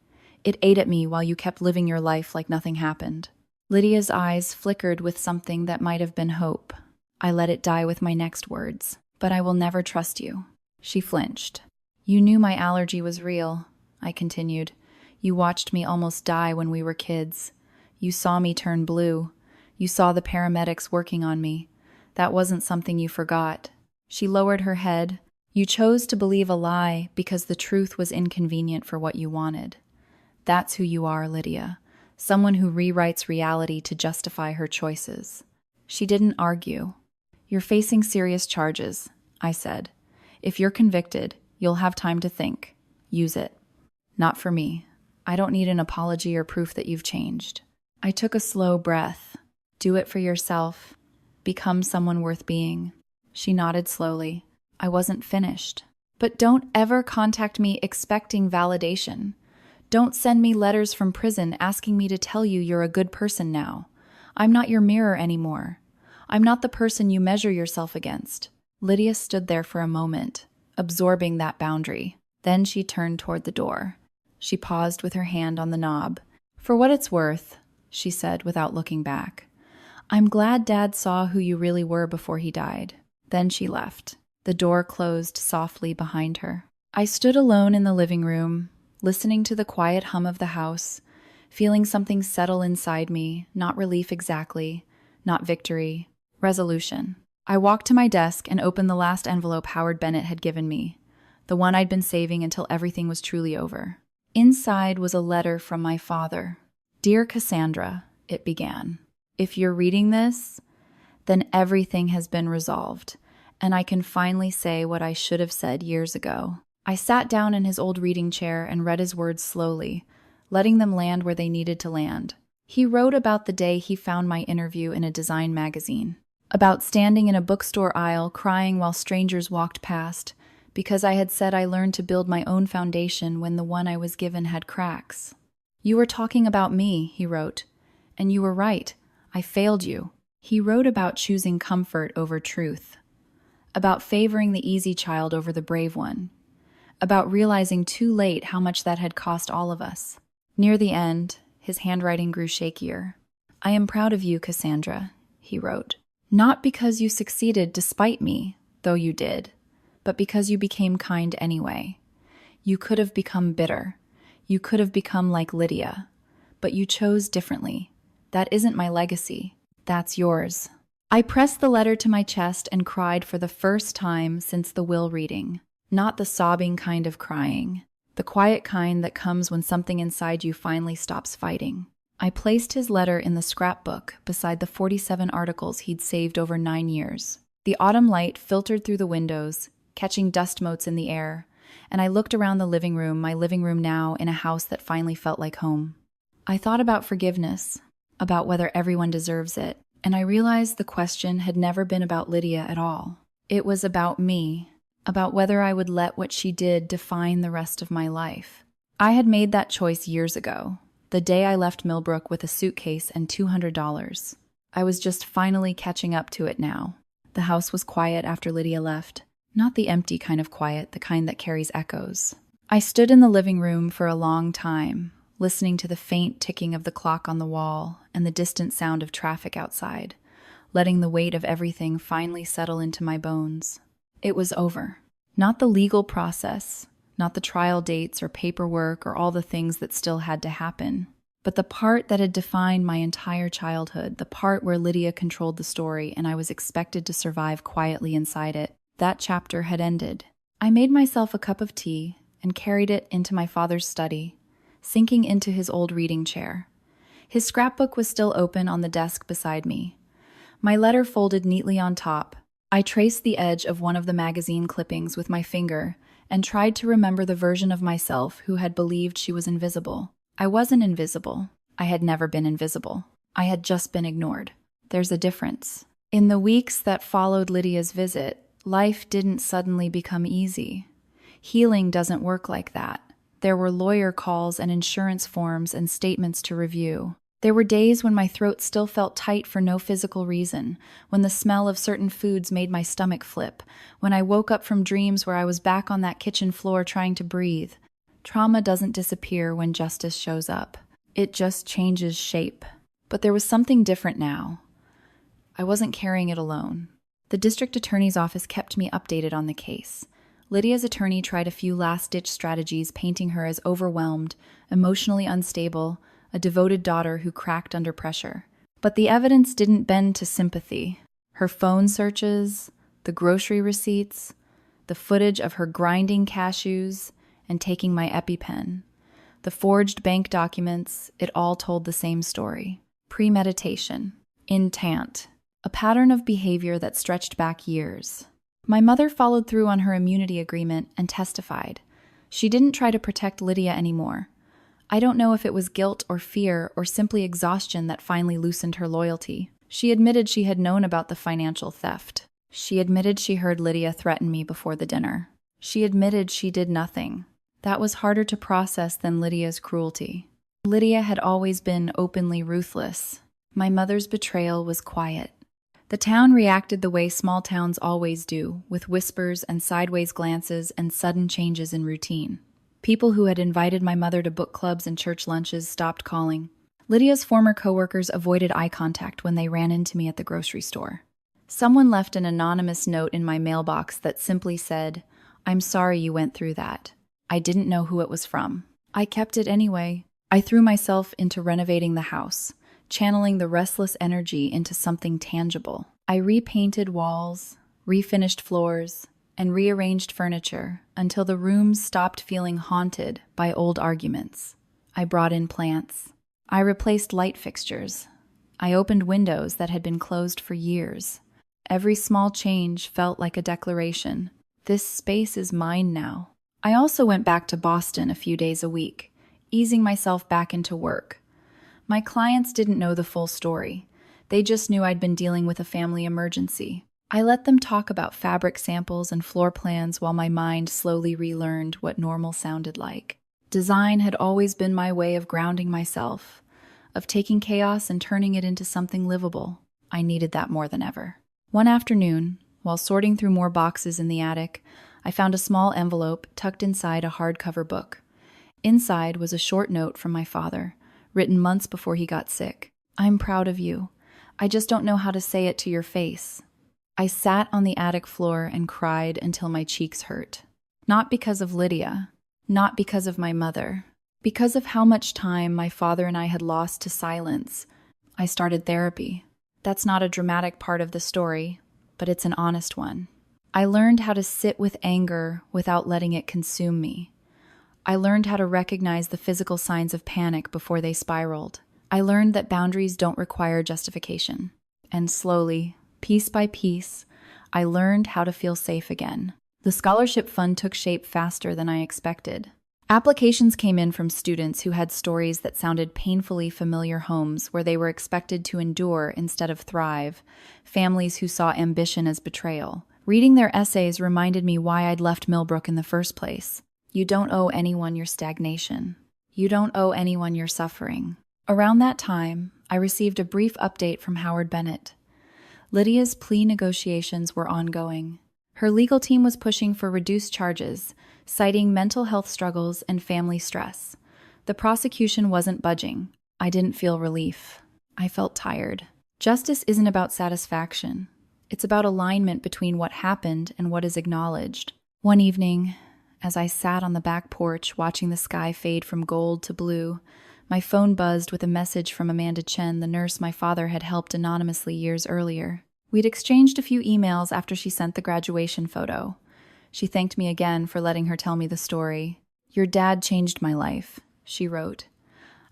Speaker 1: It ate at me while you kept living your life like nothing happened. Lydia's eyes flickered with something that might have been hope. I let it die with my next words. But I will never trust you. She flinched. You knew my allergy was real, I continued. You watched me almost die when we were kids. You saw me turn blue. You saw the paramedics working on me. That wasn't something you forgot. She lowered her head. You chose to believe a lie because the truth was inconvenient for what you wanted. That's who you are, Lydia. Someone who rewrites reality to justify her choices. She didn't argue. You're facing serious charges, I said. If you're convicted, you'll have time to think. Use it. Not for me. I don't need an apology or proof that you've changed. I took a slow breath. Do it for yourself. Become someone worth being. She nodded slowly. I wasn't finished. But don't ever contact me expecting validation. Don't send me letters from prison asking me to tell you you're a good person now. I'm not your mirror anymore. I'm not the person you measure yourself against. Lydia stood there for a moment, absorbing that boundary. Then she turned toward the door. She paused with her hand on the knob. For what it's worth, she said without looking back, I'm glad Dad saw who you really were before he died. Then she left. The door closed softly behind her. I stood alone in the living room, listening to the quiet hum of the house, feeling something settle inside me, not relief exactly, not victory, resolution. I walked to my desk and opened the last envelope Howard Bennett had given me, the one I'd been saving until everything was truly over. Inside was a letter from my father. Dear Cassandra, it began. If you're reading this, then everything has been resolved, and I can finally say what I should have said years ago. I sat down in his old reading chair and read his words slowly, letting them land where they needed to land. He wrote about the day he found my interview in a design magazine, about standing in a bookstore aisle crying while strangers walked past, because I had said I learned to build my own foundation when the one I was given had cracks. You were talking about me, he wrote, and you were right. I failed you. He wrote about choosing comfort over truth, about favoring the easy child over the brave one, about realizing too late how much that had cost all of us. Near the end, his handwriting grew shakier. I am proud of you, Cassandra, he wrote. Not because you succeeded despite me, though you did, but because you became kind anyway. You could have become bitter. You could have become like Lydia, but you chose differently. That isn't my legacy. That's yours. I pressed the letter to my chest and cried for the first time since the will reading. Not the sobbing kind of crying, the quiet kind that comes when something inside you finally stops fighting. I placed his letter in the scrapbook beside the 47 articles he'd saved over 9 years. The autumn light filtered through the windows, catching dust motes in the air, and I looked around the living room, my living room now, in a house that finally felt like home. I thought about forgiveness, about whether everyone deserves it, and I realized the question had never been about Lydia at all. It was about me, about whether I would let what she did define the rest of my life. I had made that choice years ago, the day I left Millbrook with a suitcase and $200. I was just finally catching up to it now. The house was quiet after Lydia left, not the empty kind of quiet, the kind that carries echoes. I stood in the living room for a long time, listening to the faint ticking of the clock on the wall and the distant sound of traffic outside, letting the weight of everything finally settle into my bones. It was over. Not the legal process, not the trial dates or paperwork or all the things that still had to happen, but the part that had defined my entire childhood, the part where Lydia controlled the story and I was expected to survive quietly inside it. That chapter had ended. I made myself a cup of tea and carried it into my father's study, sinking into his old reading chair. His scrapbook was still open on the desk beside me. My letter folded neatly on top. I traced the edge of one of the magazine clippings with my finger and tried to remember the version of myself who had believed she was invisible. I wasn't invisible. I had never been invisible. I had just been ignored. There's a difference. In the weeks that followed Lydia's visit, life didn't suddenly become easy. Healing doesn't work like that. There were lawyer calls and insurance forms and statements to review. There were days when my throat still felt tight for no physical reason, when the smell of certain foods made my stomach flip, when I woke up from dreams where I was back on that kitchen floor trying to breathe. Trauma doesn't disappear when justice shows up. It just changes shape. But there was something different now. I wasn't carrying it alone. The district attorney's office kept me updated on the case. Lydia's attorney tried a few last-ditch strategies, painting her as overwhelmed, emotionally unstable, a devoted daughter who cracked under pressure. But the evidence didn't bend to sympathy. Her phone searches, the grocery receipts, the footage of her grinding cashews and taking my EpiPen, the forged bank documents, it all told the same story. Premeditation. Intent. A pattern of behavior that stretched back years. My mother followed through on her immunity agreement and testified. She didn't try to protect Lydia anymore. I don't know if it was guilt or fear or simply exhaustion that finally loosened her loyalty. She admitted she had known about the financial theft. She admitted she heard Lydia threaten me before the dinner. She admitted she did nothing. That was harder to process than Lydia's cruelty. Lydia had always been openly ruthless. My mother's betrayal was quiet. The town reacted the way small towns always do, with whispers and sideways glances and sudden changes in routine. People who had invited my mother to book clubs and church lunches stopped calling. Lydia's former coworkers avoided eye contact when they ran into me at the grocery store. Someone left an anonymous note in my mailbox that simply said, "I'm sorry you went through that." I didn't know who it was from. I kept it anyway. I threw myself into renovating the house, channeling the restless energy into something tangible. I repainted walls, refinished floors, and rearranged furniture until the rooms stopped feeling haunted by old arguments. I brought in plants. I replaced light fixtures. I opened windows that had been closed for years. Every small change felt like a declaration. This space is mine now. I also went back to Boston a few days a week, easing myself back into work. My clients didn't know the full story. They just knew I'd been dealing with a family emergency. I let them talk about fabric samples and floor plans while my mind slowly relearned what normal sounded like. Design had always been my way of grounding myself, of taking chaos and turning it into something livable. I needed that more than ever. One afternoon, while sorting through more boxes in the attic, I found a small envelope tucked inside a hardcover book. Inside was a short note from my father, written months before he got sick. "I'm proud of you. I just don't know how to say it to your face." I sat on the attic floor and cried until my cheeks hurt. Not because of Lydia, not because of my mother, because of how much time my father and I had lost to silence. I started therapy. That's not a dramatic part of the story, but it's an honest one. I learned how to sit with anger without letting it consume me. I learned how to recognize the physical signs of panic before they spiraled. I learned that boundaries don't require justification. And slowly, piece by piece, I learned how to feel safe again. The scholarship fund took shape faster than I expected. Applications came in from students who had stories that sounded painfully familiar: homes where they were expected to endure instead of thrive, families who saw ambition as betrayal. Reading their essays reminded me why I'd left Millbrook in the first place. You don't owe anyone your stagnation. You don't owe anyone your suffering. Around that time, I received a brief update from Howard Bennett. Lydia's plea negotiations were ongoing. Her legal team was pushing for reduced charges, citing mental health struggles and family stress. The prosecution wasn't budging. I didn't feel relief. I felt tired. Justice isn't about satisfaction. It's about alignment between what happened and what is acknowledged. One evening, as I sat on the back porch watching the sky fade from gold to blue, my phone buzzed with a message from Amanda Chen, the nurse my father had helped anonymously years earlier. We'd exchanged a few emails after she sent the graduation photo. She thanked me again for letting her tell me the story. "Your dad changed my life," she wrote.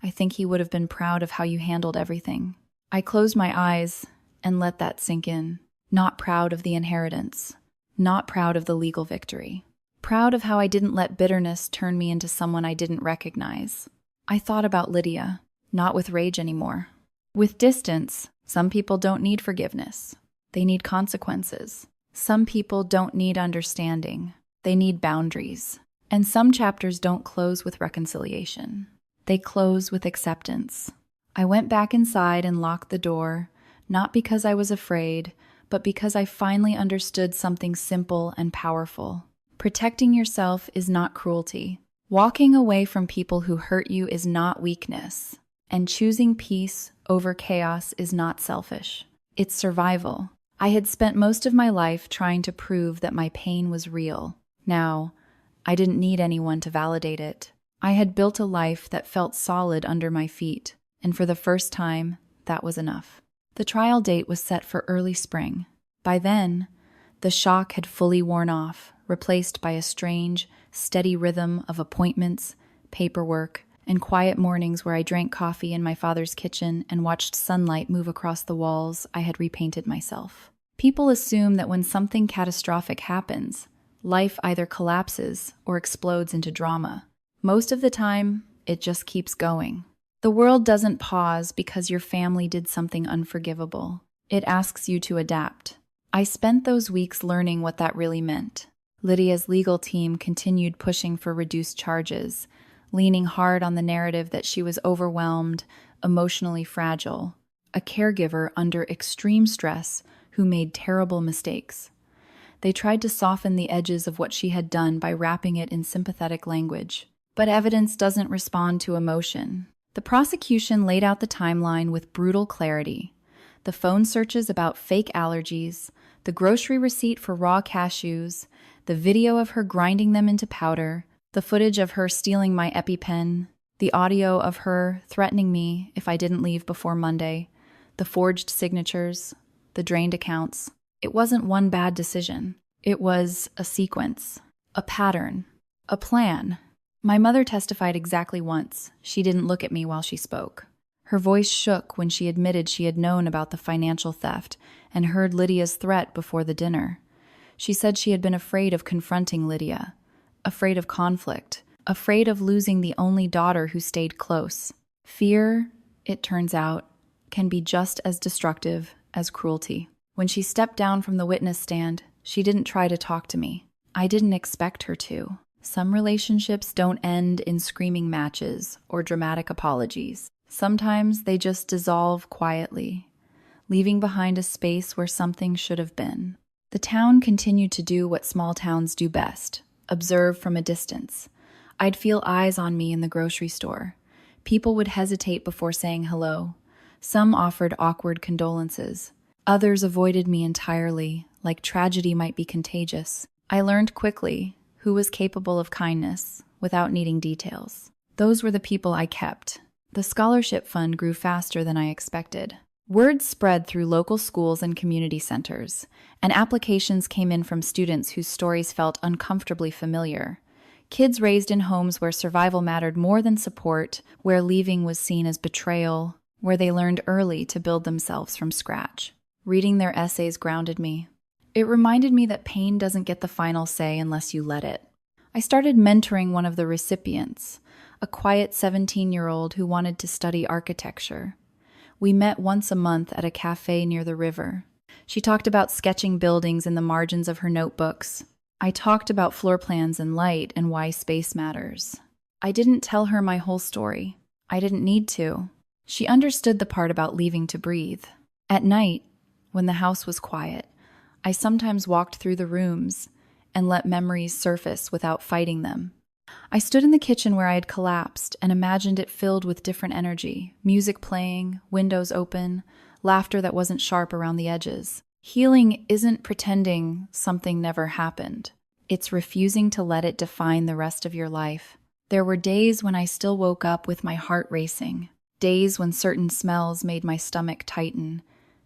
Speaker 1: "I think he would have been proud of how you handled everything." I closed my eyes and let that sink in. Not proud of the inheritance. Not proud of the legal victory. Proud of how I didn't let bitterness turn me into someone I didn't recognize. I thought about Lydia, not with rage anymore. With distance, some people don't need forgiveness. They need consequences. Some people don't need understanding. They need boundaries. And some chapters don't close with reconciliation. They close with acceptance. I went back inside and locked the door, not because I was afraid, but because I finally understood something simple and powerful. Protecting yourself is not cruelty. Walking away from people who hurt you is not weakness. And choosing peace over chaos is not selfish. It's survival. I had spent most of my life trying to prove that my pain was real. Now, I didn't need anyone to validate it. I had built a life that felt solid under my feet, and for the first time, that was enough. The trial date was set for early spring. By then, the shock had fully worn off, replaced by a strange, steady rhythm of appointments, paperwork, and quiet mornings where I drank coffee in my father's kitchen and watched sunlight move across the walls I had repainted myself. People assume that when something catastrophic happens, life either collapses or explodes into drama. Most of the time, it just keeps going. The world doesn't pause because your family did something unforgivable. It asks you to adapt. I spent those weeks learning what that really meant. Lydia's legal team continued pushing for reduced charges, leaning hard on the narrative that she was overwhelmed, emotionally fragile, a caregiver under extreme stress who made terrible mistakes. They tried to soften the edges of what she had done by wrapping it in sympathetic language. But evidence doesn't respond to emotion. The prosecution laid out the timeline with brutal clarity. The phone searches about fake allergies, the grocery receipt for raw cashews, the video of her grinding them into powder, the footage of her stealing my EpiPen, the audio of her threatening me if I didn't leave before Monday, the forged signatures, the drained accounts. It wasn't one bad decision. It was a sequence, a pattern, a plan. My mother testified exactly once. She didn't look at me while she spoke. Her voice shook when she admitted she had known about the financial theft and heard Lydia's threat before the dinner. She said she had been afraid of confronting Lydia, afraid of conflict, afraid of losing the only daughter who stayed close. Fear, it turns out, can be just as destructive as cruelty. When she stepped down from the witness stand, she didn't try to talk to me. I didn't expect her to. Some relationships don't end in screaming matches or dramatic apologies. Sometimes they just dissolve quietly, leaving behind a space where something should have been. The town continued to do what small towns do best, observe from a distance. I'd feel eyes on me in the grocery store. People would hesitate before saying hello. Some offered awkward condolences. Others avoided me entirely, like tragedy might be contagious. I learned quickly who was capable of kindness without needing details. Those were the people I kept. The scholarship fund grew faster than I expected. Word spread through local schools and community centers, and applications came in from students whose stories felt uncomfortably familiar. Kids raised in homes where survival mattered more than support, where leaving was seen as betrayal, where they learned early to build themselves from scratch. Reading their essays grounded me. It reminded me that pain doesn't get the final say unless you let it. I started mentoring one of the recipients, a quiet 17-year-old who wanted to study architecture. We met once a month at a cafe near the river. She talked about sketching buildings in the margins of her notebooks. I talked about floor plans and light and why space matters. I didn't tell her my whole story. I didn't need to. She understood the part about leaving to breathe. At night, when the house was quiet, I sometimes walked through the rooms and let memories surface without fighting them. I stood in the kitchen where I had collapsed and imagined it filled with different energy, music playing, windows open, laughter that wasn't sharp around the edges. Healing isn't pretending something never happened. It's refusing to let it define the rest of your life. There were days when I still woke up with my heart racing, days when certain smells made my stomach tighten,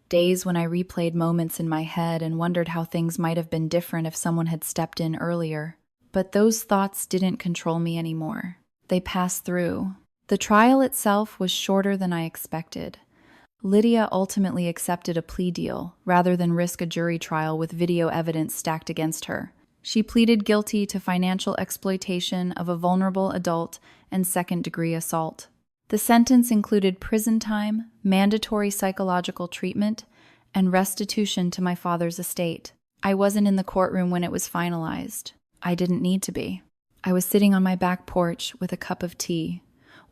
Speaker 1: days when I replayed moments in my head and wondered how things might have been different if someone had stepped in earlier. But those thoughts didn't control me anymore. They passed through. The trial itself was shorter than I expected. Lydia ultimately accepted a plea deal rather than risk a jury trial with video evidence stacked against her. She pleaded guilty to financial exploitation of a vulnerable adult and second-degree assault. The sentence included prison time, mandatory psychological treatment, and restitution to my father's estate. I wasn't in the courtroom when it was finalized. I didn't need to be. I was sitting on my back porch with a cup of tea,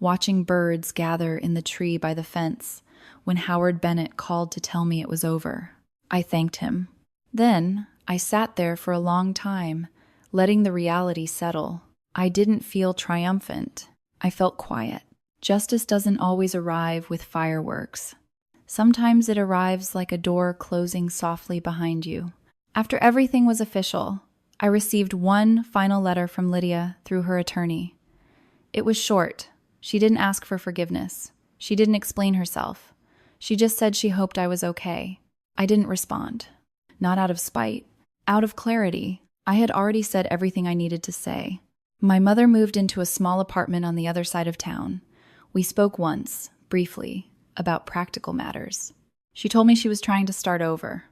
Speaker 1: watching birds gather in the tree by the fence, when Howard Bennett called to tell me it was over. I thanked him. Then, I sat there for a long time, letting the reality settle. I didn't feel triumphant. I felt quiet. Justice doesn't always arrive with fireworks. Sometimes it arrives like a door closing softly behind you. After everything was official, I received one final letter from Lydia through her attorney. It was short. She didn't ask for forgiveness. She didn't explain herself. She just said she hoped I was okay. I didn't respond. Not out of spite. Out of clarity. I had already said everything I needed to say. My mother moved into a small apartment on the other side of town. We spoke once, briefly, about practical matters. She told me she was trying to start over.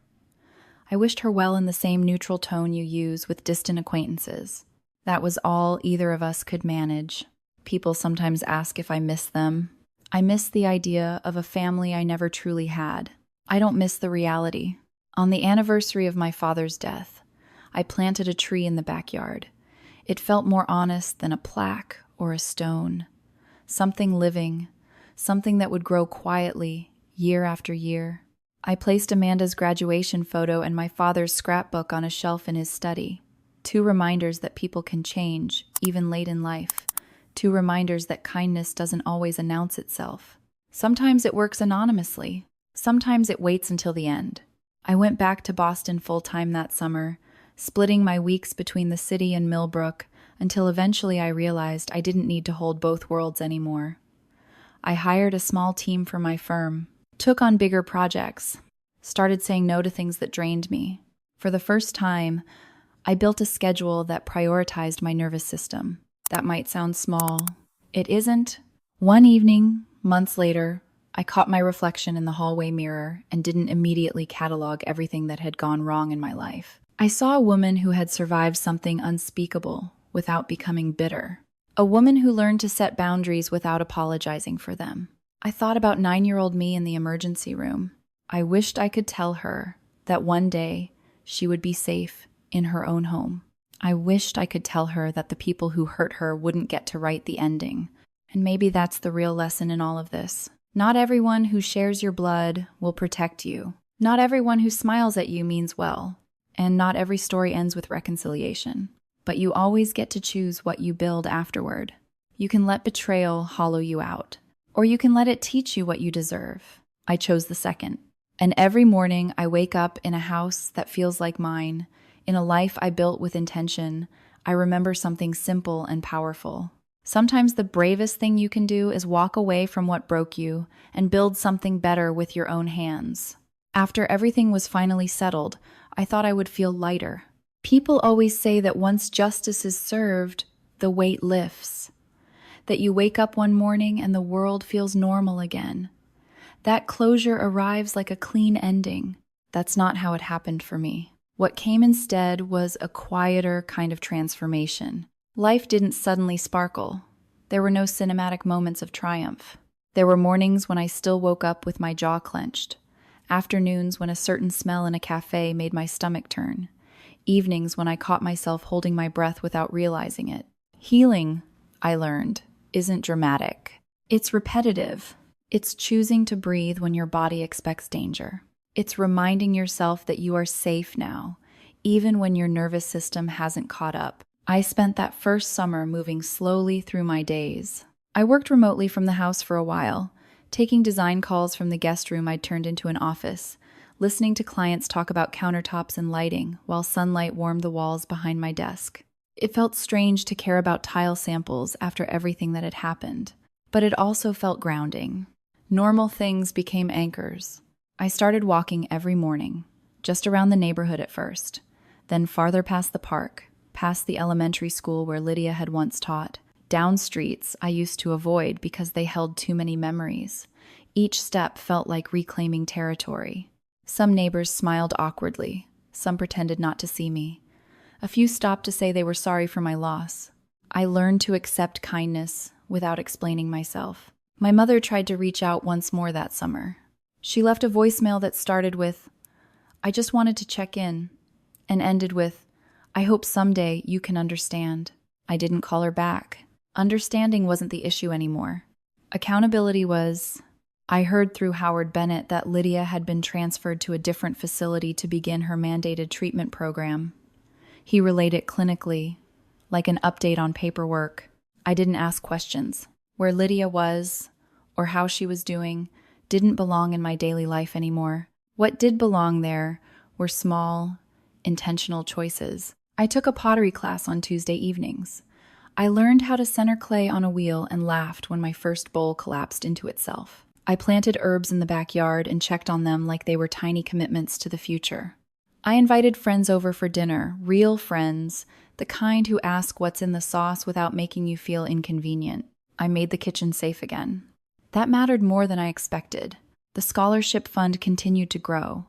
Speaker 1: I wished her well in the same neutral tone you use with distant acquaintances. That was all either of us could manage. People sometimes ask if I miss them. I miss the idea of a family I never truly had. I don't miss the reality. On the anniversary of my father's death, I planted a tree in the backyard. It felt more honest than a plaque or a stone. Something living, something that would grow quietly, year after year. I placed Amanda's graduation photo and my father's scrapbook on a shelf in his study. 2 reminders that people can change, even late in life. 2 reminders that kindness doesn't always announce itself. Sometimes it works anonymously. Sometimes it waits until the end. I went back to Boston full-time that summer, splitting my weeks between the city and Millbrook until eventually I realized I didn't need to hold both worlds anymore. I hired a small team for my firm, took on bigger projects, started saying no to things that drained me. For the first time, I built a schedule that prioritized my nervous system. That might sound small. It isn't. One evening, months later, I caught my reflection in the hallway mirror and didn't immediately catalog everything that had gone wrong in my life. I saw a woman who had survived something unspeakable without becoming bitter. A woman who learned to set boundaries without apologizing for them. I thought about 9-year-old me in the emergency room. I wished I could tell her that one day she would be safe in her own home. I wished I could tell her that the people who hurt her wouldn't get to write the ending. And maybe that's the real lesson in all of this. Not everyone who shares your blood will protect you. Not everyone who smiles at you means well. And not every story ends with reconciliation. But you always get to choose what you build afterward. You can let betrayal hollow you out. Or you can let it teach you what you deserve. I chose the second. And every morning I wake up in a house that feels like mine, in a life I built with intention. I remember something simple and powerful. Sometimes the bravest thing you can do is walk away from what broke you and build something better with your own hands. After everything was finally settled, I thought I would feel lighter. People always say that once justice is served, the weight lifts. That you wake up one morning and the world feels normal again. That closure arrives like a clean ending. That's not how it happened for me. What came instead was a quieter kind of transformation. Life didn't suddenly sparkle. There were no cinematic moments of triumph. There were mornings when I still woke up with my jaw clenched. Afternoons when a certain smell in a cafe made my stomach turn. Evenings when I caught myself holding my breath without realizing it. Healing, I learned, isn't dramatic. It's repetitive. It's choosing to breathe when your body expects danger. It's reminding yourself that you are safe now, even when your nervous system hasn't caught up. I spent that first summer moving slowly through my days. I worked remotely from the house for a while, taking design calls from the guest room I'd turned into an office, listening to clients talk about countertops and lighting while sunlight warmed the walls behind my desk. It felt strange to care about tile samples after everything that had happened, but it also felt grounding. Normal things became anchors. I started walking every morning, just around the neighborhood at first, then farther past the park, past the elementary school where Lydia had once taught, down streets I used to avoid because they held too many memories. Each step felt like reclaiming territory. Some neighbors smiled awkwardly, some pretended not to see me. A few stopped to say they were sorry for my loss. I learned to accept kindness without explaining myself. My mother tried to reach out once more that summer. She left a voicemail that started with, "I just wanted to check in," and ended with, "I hope someday you can understand." I didn't call her back. Understanding wasn't the issue anymore. Accountability was. I heard through Howard Bennett that Lydia had been transferred to a different facility to begin her mandated treatment program. He relayed it clinically, like an update on paperwork. I didn't ask questions. Where Lydia was, or how she was doing, didn't belong in my daily life anymore. What did belong there were small, intentional choices. I took a pottery class on Tuesday evenings. I learned how to center clay on a wheel and laughed when my first bowl collapsed into itself. I planted herbs in the backyard and checked on them like they were tiny commitments to the future. I invited friends over for dinner, real friends, the kind who ask what's in the sauce without making you feel inconvenient. I made the kitchen safe again. That mattered more than I expected. The scholarship fund continued to grow.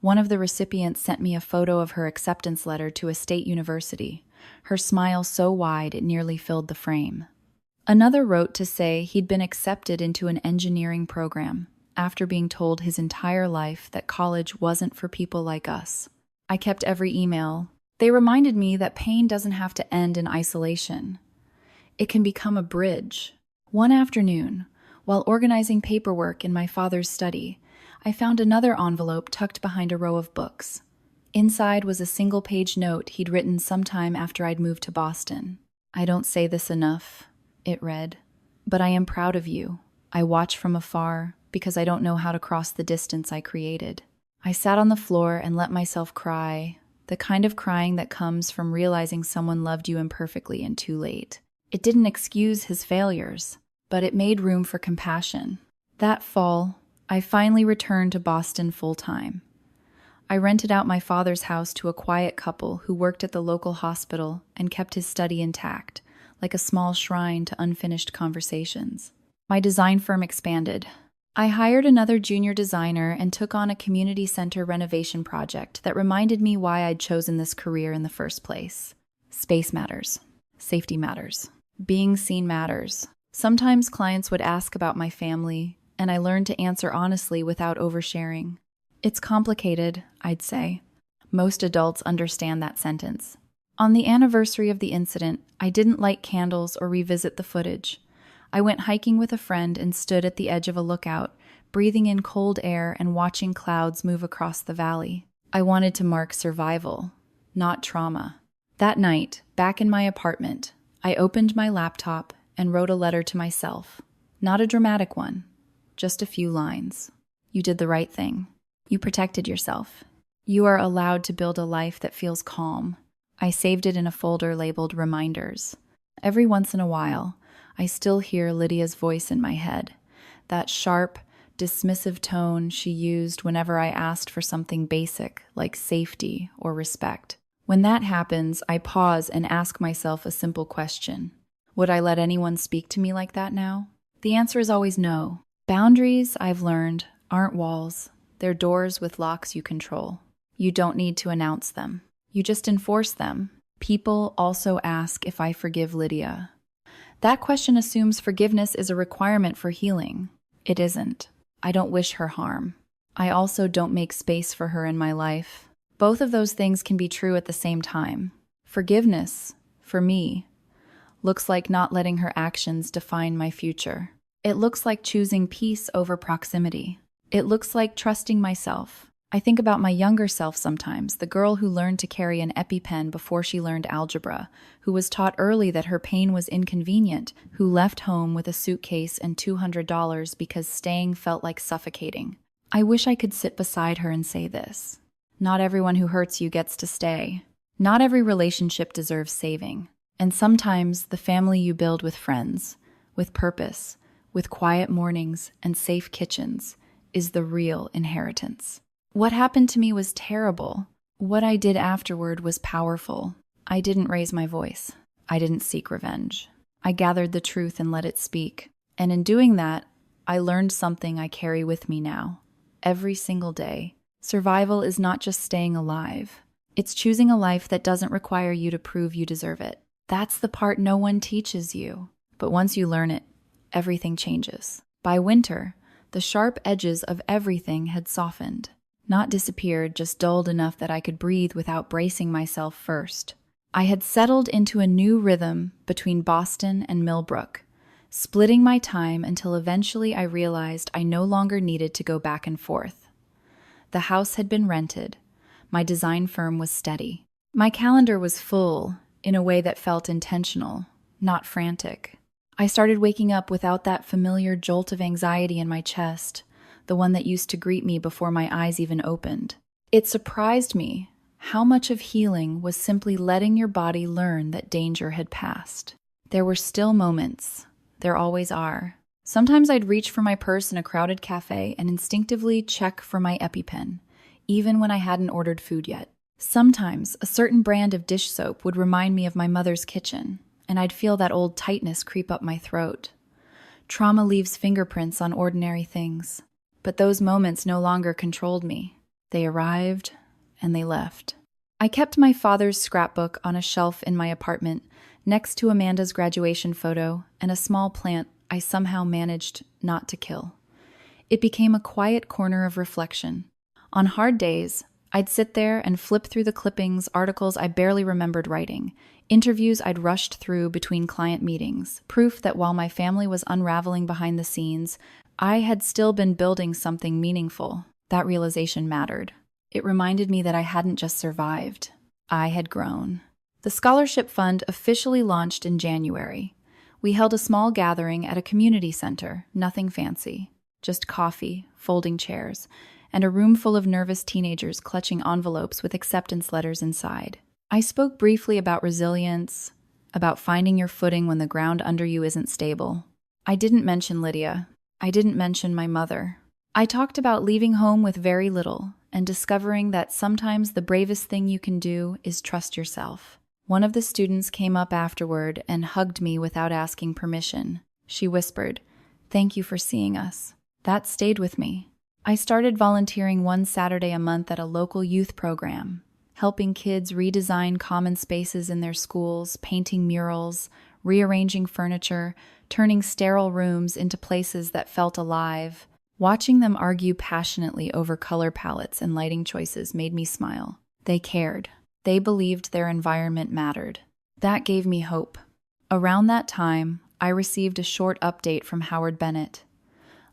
Speaker 1: One of the recipients sent me a photo of her acceptance letter to a state university, her smile so wide it nearly filled the frame. Another wrote to say he'd been accepted into an engineering program after being told his entire life that college wasn't for people like us. I kept every email. They reminded me that pain doesn't have to end in isolation. It can become a bridge. One afternoon, while organizing paperwork in my father's study, I found another envelope tucked behind a row of books. Inside was a single-page note he'd written sometime after I'd moved to Boston. "I don't say this enough," it read, "but I am proud of you. I watch from afar because I don't know how to cross the distance I created." I sat on the floor and let myself cry, the kind of crying that comes from realizing someone loved you imperfectly and too late. It didn't excuse his failures, but it made room for compassion. That fall, I finally returned to Boston full-time. I rented out my father's house to a quiet couple who worked at the local hospital and kept his study intact, like a small shrine to unfinished conversations. My design firm expanded. I hired another junior designer and took on a community center renovation project that reminded me why I'd chosen this career in the first place. Space matters. Safety matters. Being seen matters. Sometimes clients would ask about my family, and I learned to answer honestly without oversharing. It's complicated, I'd say. Most adults understand that sentence. On the anniversary of the incident, I didn't light candles or revisit the footage. I went hiking with a friend and stood at the edge of a lookout, breathing in cold air and watching clouds move across the valley. I wanted to mark survival, not trauma. That night, back in my apartment, I opened my laptop and wrote a letter to myself. Not a dramatic one, just a few lines. You did the right thing. You protected yourself. You are allowed to build a life that feels calm. I saved it in a folder labeled Reminders. Every once in a while, I still hear Lydia's voice in my head, that sharp, dismissive tone she used whenever I asked for something basic like safety or respect. When that happens, I pause and ask myself a simple question. Would I let anyone speak to me like that now? The answer is always no. Boundaries, I've learned, aren't walls. They're doors with locks you control. You don't need to announce them. You just enforce them. People also ask if I forgive Lydia. That question assumes forgiveness is a requirement for healing. It isn't. I don't wish her harm. I also don't make space for her in my life. Both of those things can be true at the same time. Forgiveness, for me, looks like not letting her actions define my future. It looks like choosing peace over proximity. It looks like trusting myself. I think about my younger self sometimes, the girl who learned to carry an EpiPen before she learned algebra, who was taught early that her pain was inconvenient, who left home with a suitcase and $200 because staying felt like suffocating. I wish I could sit beside her and say this. Not everyone who hurts you gets to stay. Not every relationship deserves saving. And sometimes the family you build with friends, with purpose, with quiet mornings and safe kitchens, is the real inheritance. What happened to me was terrible. What I did afterward was powerful. I didn't raise my voice. I didn't seek revenge. I gathered the truth and let it speak. And in doing that, I learned something I carry with me now. Every single day. Survival is not just staying alive. It's choosing a life that doesn't require you to prove you deserve it. That's the part no one teaches you. But once you learn it, everything changes. By winter, the sharp edges of everything had softened. Not disappeared, just dulled enough that I could breathe without bracing myself first. I had settled into a new rhythm between Boston and Millbrook, splitting my time until eventually I realized I no longer needed to go back and forth. The house had been rented. My design firm was steady. My calendar was full in a way that felt intentional, not frantic. I started waking up without that familiar jolt of anxiety in my chest, the one that used to greet me before my eyes even opened. It surprised me how much of healing was simply letting your body learn that danger had passed. There were still moments. There always are. Sometimes I'd reach for my purse in a crowded cafe and instinctively check for my EpiPen, even when I hadn't ordered food yet. Sometimes a certain brand of dish soap would remind me of my mother's kitchen, and I'd feel that old tightness creep up my throat. Trauma leaves fingerprints on ordinary things, but those moments no longer controlled me. They arrived, and they left. I kept my father's scrapbook on a shelf in my apartment, next to Amanda's graduation photo and a small plant I somehow managed not to kill. It became a quiet corner of reflection. On hard days, I'd sit there and flip through the clippings, articles I barely remembered writing, interviews I'd rushed through between client meetings, proof that while my family was unraveling behind the scenes, I had still been building something meaningful. That realization mattered. It reminded me that I hadn't just survived. I had grown. The scholarship fund officially launched in January. We held a small gathering at a community center, nothing fancy, just coffee, folding chairs, and a room full of nervous teenagers clutching envelopes with acceptance letters inside. I spoke briefly about resilience, about finding your footing when the ground under you isn't stable. I didn't mention Lydia. I didn't mention my mother. I talked about leaving home with very little and discovering that sometimes the bravest thing you can do is trust yourself. One of the students came up afterward and hugged me without asking permission. She whispered, "Thank you for seeing us." That stayed with me. I started volunteering one Saturday a month at a local youth program, helping kids redesign common spaces in their schools, painting murals, rearranging furniture, turning sterile rooms into places that felt alive. Watching them argue passionately over color palettes and lighting choices made me smile. They cared. They believed their environment mattered. That gave me hope. Around that time, I received a short update from Howard Bennett.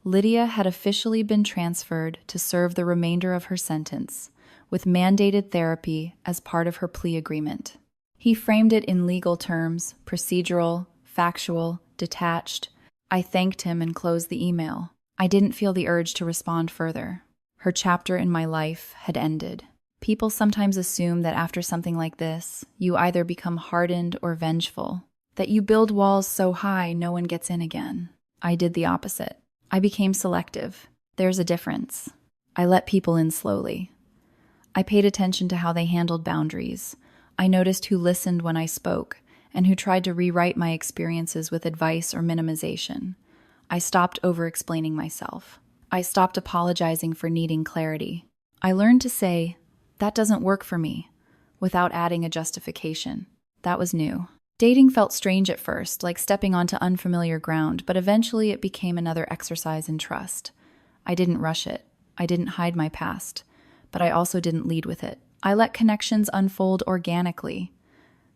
Speaker 1: Lydia had officially been transferred to serve the remainder of her sentence, with mandated therapy as part of her plea agreement. He framed it in legal terms, procedural, factual, detached. I thanked him and closed the email. I didn't feel the urge to respond further. Her chapter in my life had ended. People sometimes assume that after something like this, you either become hardened or vengeful, that you build walls so high no one gets in again. I did the opposite. I became selective. There's a difference. I let people in slowly. I paid attention to how they handled boundaries. I noticed who listened when I spoke and who tried to rewrite my experiences with advice or minimization. I stopped over-explaining myself. I stopped apologizing for needing clarity. I learned to say, "That doesn't work for me," without adding a justification. That was new. Dating felt strange at first, like stepping onto unfamiliar ground, but eventually it became another exercise in trust. I didn't rush it. I didn't hide my past, but I also didn't lead with it. I let connections unfold organically,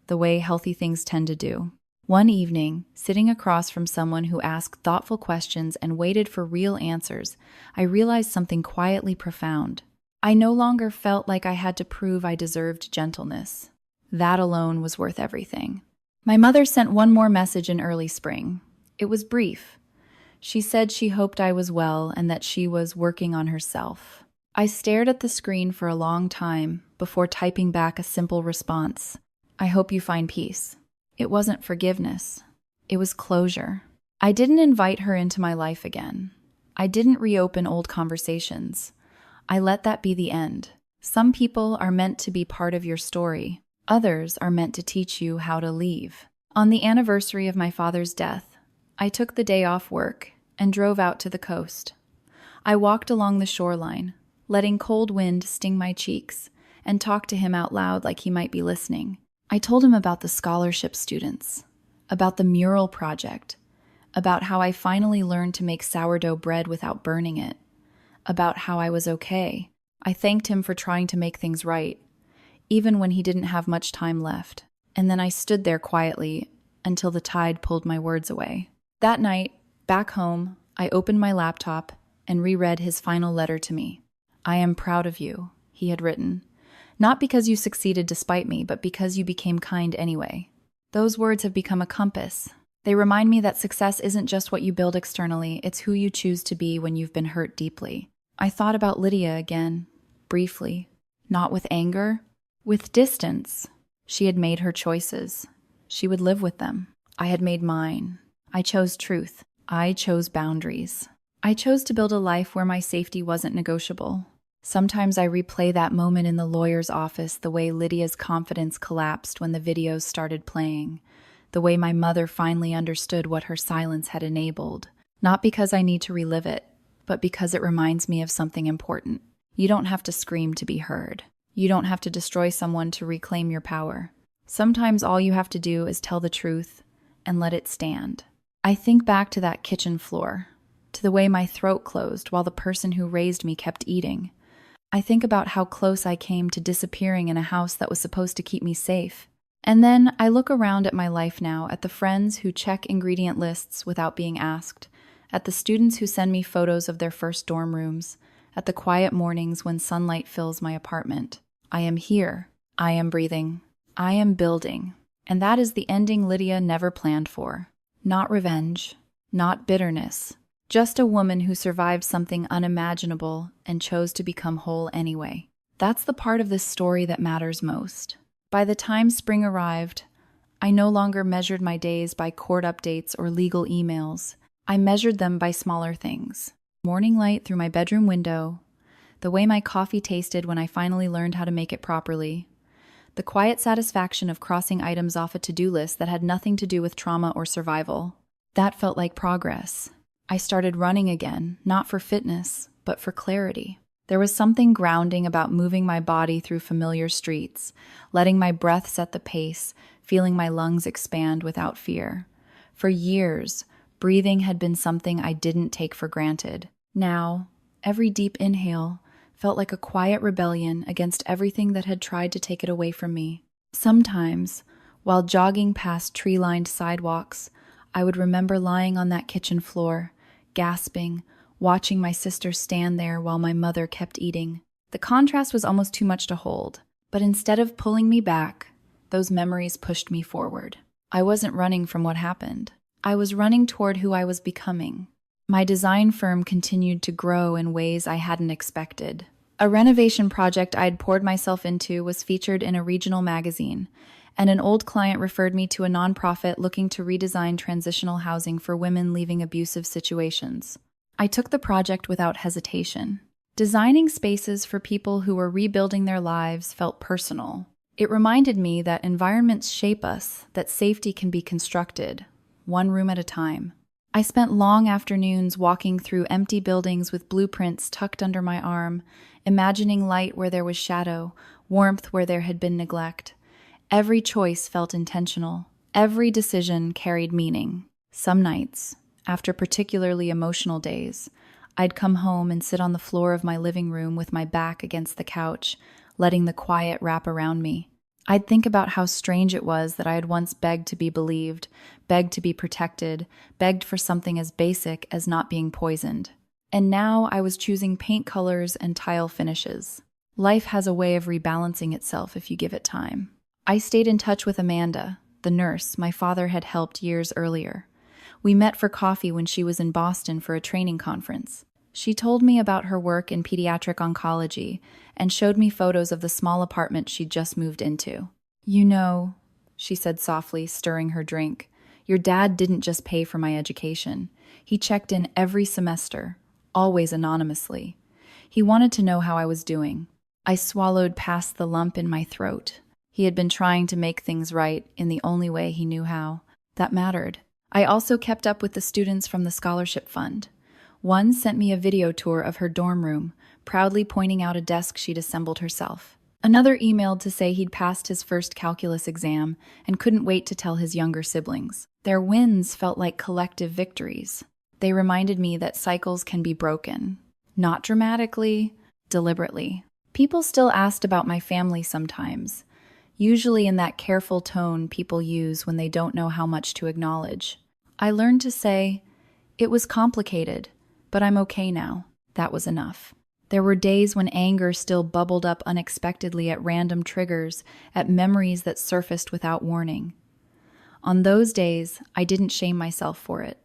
Speaker 1: the way healthy things tend to do. One evening, sitting across from someone who asked thoughtful questions and waited for real answers, I realized something quietly profound. I no longer felt like I had to prove I deserved gentleness. That alone was worth everything. My mother sent one more message in early spring. It was brief. She said she hoped I was well and that she was working on herself. I stared at the screen for a long time before typing back a simple response. I hope you find peace. It wasn't forgiveness. It was closure. I didn't invite her into my life again. I didn't reopen old conversations. I let that be the end. Some people are meant to be part of your story. Others are meant to teach you how to leave. On the anniversary of my father's death, I took the day off work and drove out to the coast. I walked along the shoreline, letting cold wind sting my cheeks, and talked to him out loud like he might be listening. I told him about the scholarship students, about the mural project, about how I finally learned to make sourdough bread without burning it, about how I was okay. I thanked him for trying to make things right, even when he didn't have much time left. And then I stood there quietly until the tide pulled my words away. That night, back home, I opened my laptop and reread his final letter to me. I am proud of you, he had written. Not because you succeeded despite me, but because you became kind anyway. Those words have become a compass. They remind me that success isn't just what you build externally, it's who you choose to be when you've been hurt deeply. I thought about Lydia again, briefly. Not with anger, with distance. She had made her choices. She would live with them. I had made mine. I chose truth. I chose boundaries. I chose to build a life where my safety wasn't negotiable. Sometimes I replay that moment in the lawyer's office, the way Lydia's confidence collapsed when the videos started playing, the way my mother finally understood what her silence had enabled. Not because I need to relive it, but because it reminds me of something important. You don't have to scream to be heard. You don't have to destroy someone to reclaim your power. Sometimes all you have to do is tell the truth and let it stand. I think back to that kitchen floor, to the way my throat closed while the person who raised me kept eating. I think about how close I came to disappearing in a house that was supposed to keep me safe. And then I look around at my life now, at the friends who check ingredient lists without being asked, at the students who send me photos of their first dorm rooms, at the quiet mornings when sunlight fills my apartment. I am here. I am breathing. I am building. And that is the ending Lydia never planned for. Not revenge. Not bitterness. Just a woman who survived something unimaginable and chose to become whole anyway. That's the part of this story that matters most. By the time spring arrived, I no longer measured my days by court updates or legal emails. I measured them by smaller things. Morning light through my bedroom window, the way my coffee tasted when I finally learned how to make it properly, the quiet satisfaction of crossing items off a to-do list that had nothing to do with trauma or survival. That felt like progress. I started running again, not for fitness, but for clarity. There was something grounding about moving my body through familiar streets, letting my breath set the pace, feeling my lungs expand without fear. For years, breathing had been something I didn't take for granted. Now, every deep inhale felt like a quiet rebellion against everything that had tried to take it away from me. Sometimes, while jogging past tree-lined sidewalks, I would remember lying on that kitchen floor, gasping, watching my sister stand there while my mother kept eating. The contrast was almost too much to hold, but instead of pulling me back, those memories pushed me forward. I wasn't running from what happened. I was running toward who I was becoming. My design firm continued to grow in ways I hadn't expected. A renovation project I'd poured myself into was featured in a regional magazine, and an old client referred me to a nonprofit looking to redesign transitional housing for women leaving abusive situations. I took the project without hesitation. Designing spaces for people who were rebuilding their lives felt personal. It reminded me that environments shape us, that safety can be constructed, one room at a time. I spent long afternoons walking through empty buildings with blueprints tucked under my arm, imagining light where there was shadow, warmth where there had been neglect. Every choice felt intentional. Every decision carried meaning. Some nights, after particularly emotional days, I'd come home and sit on the floor of my living room with my back against the couch, letting the quiet wrap around me. I'd think about how strange it was that I had once begged to be believed, begged to be protected, begged for something as basic as not being poisoned. And now I was choosing paint colors and tile finishes. Life has a way of rebalancing itself if you give it time. I stayed in touch with Amanda, the nurse my father had helped years earlier. We met for coffee when she was in Boston for a training conference. She told me about her work in pediatric oncology and showed me photos of the small apartment she'd just moved into. "You know," she said softly, stirring her drink, "your dad didn't just pay for my education. He checked in every semester, always anonymously. He wanted to know how I was doing." I swallowed past the lump in my throat. He had been trying to make things right in the only way he knew how. That mattered. I also kept up with the students from the scholarship fund. One sent me a video tour of her dorm room, proudly pointing out a desk she'd assembled herself. Another emailed to say he'd passed his first calculus exam and couldn't wait to tell his younger siblings. Their wins felt like collective victories. They reminded me that cycles can be broken. Not dramatically, deliberately. People still asked about my family sometimes, usually in that careful tone people use when they don't know how much to acknowledge. I learned to say, "It was complicated, but I'm okay now." That was enough. There were days when anger still bubbled up unexpectedly at random triggers, at memories that surfaced without warning. On those days, I didn't shame myself for it.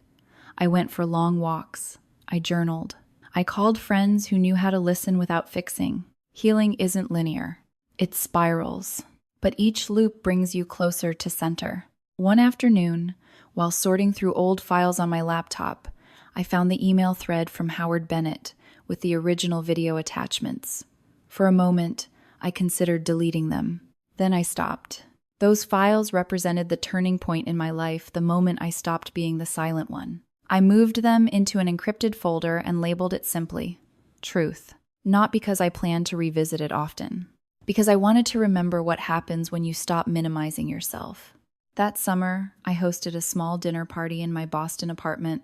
Speaker 1: I went for long walks. I journaled. I called friends who knew how to listen without fixing. Healing isn't linear. It spirals. But each loop brings you closer to center. One afternoon, while sorting through old files on my laptop, I found the email thread from Howard Bennett with the original video attachments. For a moment, I considered deleting them. Then I stopped. Those files represented the turning point in my life, the moment I stopped being the silent one. I moved them into an encrypted folder and labeled it simply Truth. Not because I planned to revisit it often, because I wanted to remember what happens when you stop minimizing yourself. That summer, I hosted a small dinner party in my Boston apartment.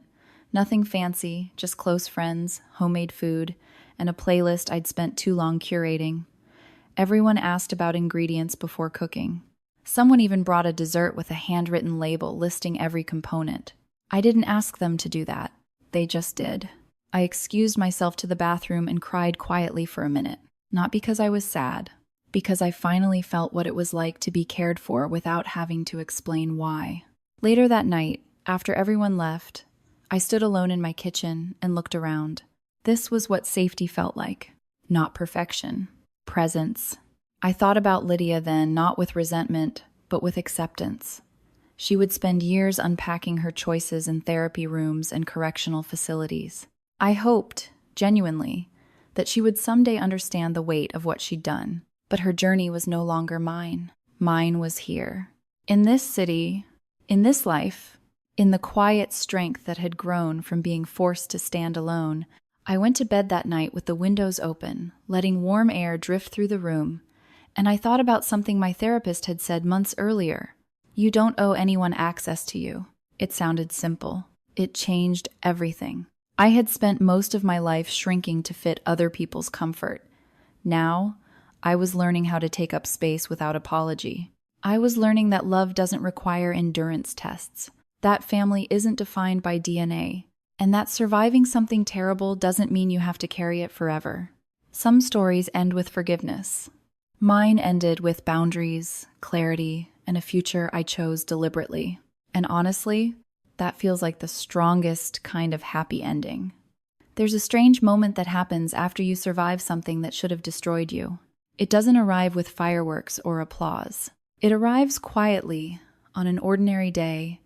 Speaker 1: Nothing fancy, just close friends, homemade food, and a playlist I'd spent too long curating. Everyone asked about ingredients before cooking. Someone even brought a dessert with a handwritten label listing every component. I didn't ask them to do that. They just did. I excused myself to the bathroom and cried quietly for a minute. Not because I was sad, because I finally felt what it was like to be cared for without having to explain why. Later that night, after everyone left, I stood alone in my kitchen and looked around. This was what safety felt like. Not perfection. Presence. I thought about Lydia then, not with resentment, but with acceptance. She would spend years unpacking her choices in therapy rooms and correctional facilities. I hoped, genuinely, that she would someday understand the weight of what she'd done. But her journey was no longer mine. Mine was here. In this city, in this life, in the quiet strength that had grown from being forced to stand alone, I went to bed that night with the windows open, letting warm air drift through the room, and I thought about something my therapist had said months earlier. You don't owe anyone access to you. It sounded simple. It changed everything. I had spent most of my life shrinking to fit other people's comfort. Now, I was learning how to take up space without apology. I was learning that love doesn't require endurance tests, that family isn't defined by DNA, and that surviving something terrible doesn't mean you have to carry it forever. Some stories end with forgiveness. Mine ended with boundaries, clarity, and a future I chose deliberately. And honestly, that feels like the strongest kind of happy ending. There's a strange moment that happens after you survive something that should have destroyed you. It doesn't arrive with fireworks or applause. It arrives quietly, on an ordinary day,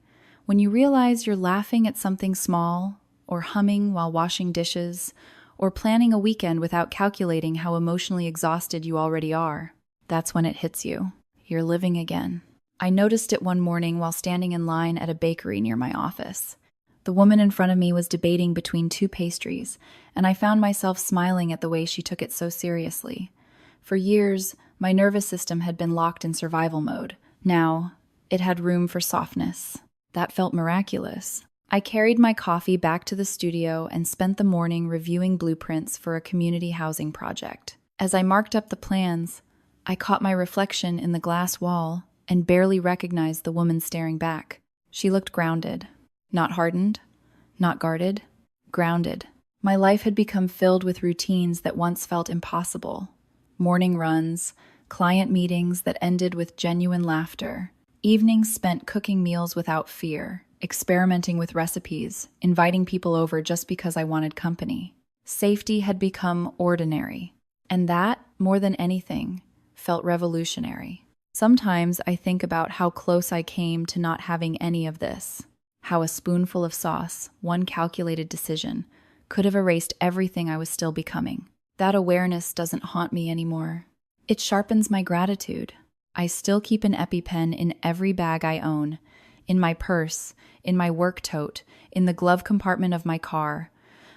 Speaker 1: when you realize you're laughing at something small, or humming while washing dishes, or planning a weekend without calculating how emotionally exhausted you already are. That's when it hits you. You're living again. I noticed it one morning while standing in line at a bakery near my office. The woman in front of me was debating between two pastries, and I found myself smiling at the way she took it so seriously. For years, my nervous system had been locked in survival mode. Now, it had room for softness. That felt miraculous. I carried my coffee back to the studio and spent the morning reviewing blueprints for a community housing project. As I marked up the plans, I caught my reflection in the glass wall and barely recognized the woman staring back. She looked grounded. Not hardened, not guarded, grounded. My life had become filled with routines that once felt impossible. Morning runs, client meetings that ended with genuine laughter, evenings spent cooking meals without fear. experimenting with recipes, inviting people over just because I wanted company. Safety had become ordinary, and that, more than anything, felt revolutionary. Sometimes I think about how close I came to not having any of this, how a spoonful of sauce, one calculated decision, could have erased everything I was still becoming. That awareness doesn't haunt me anymore. It sharpens my gratitude. I still keep an EpiPen in every bag I own, in my purse, in my work tote, in the glove compartment of my car.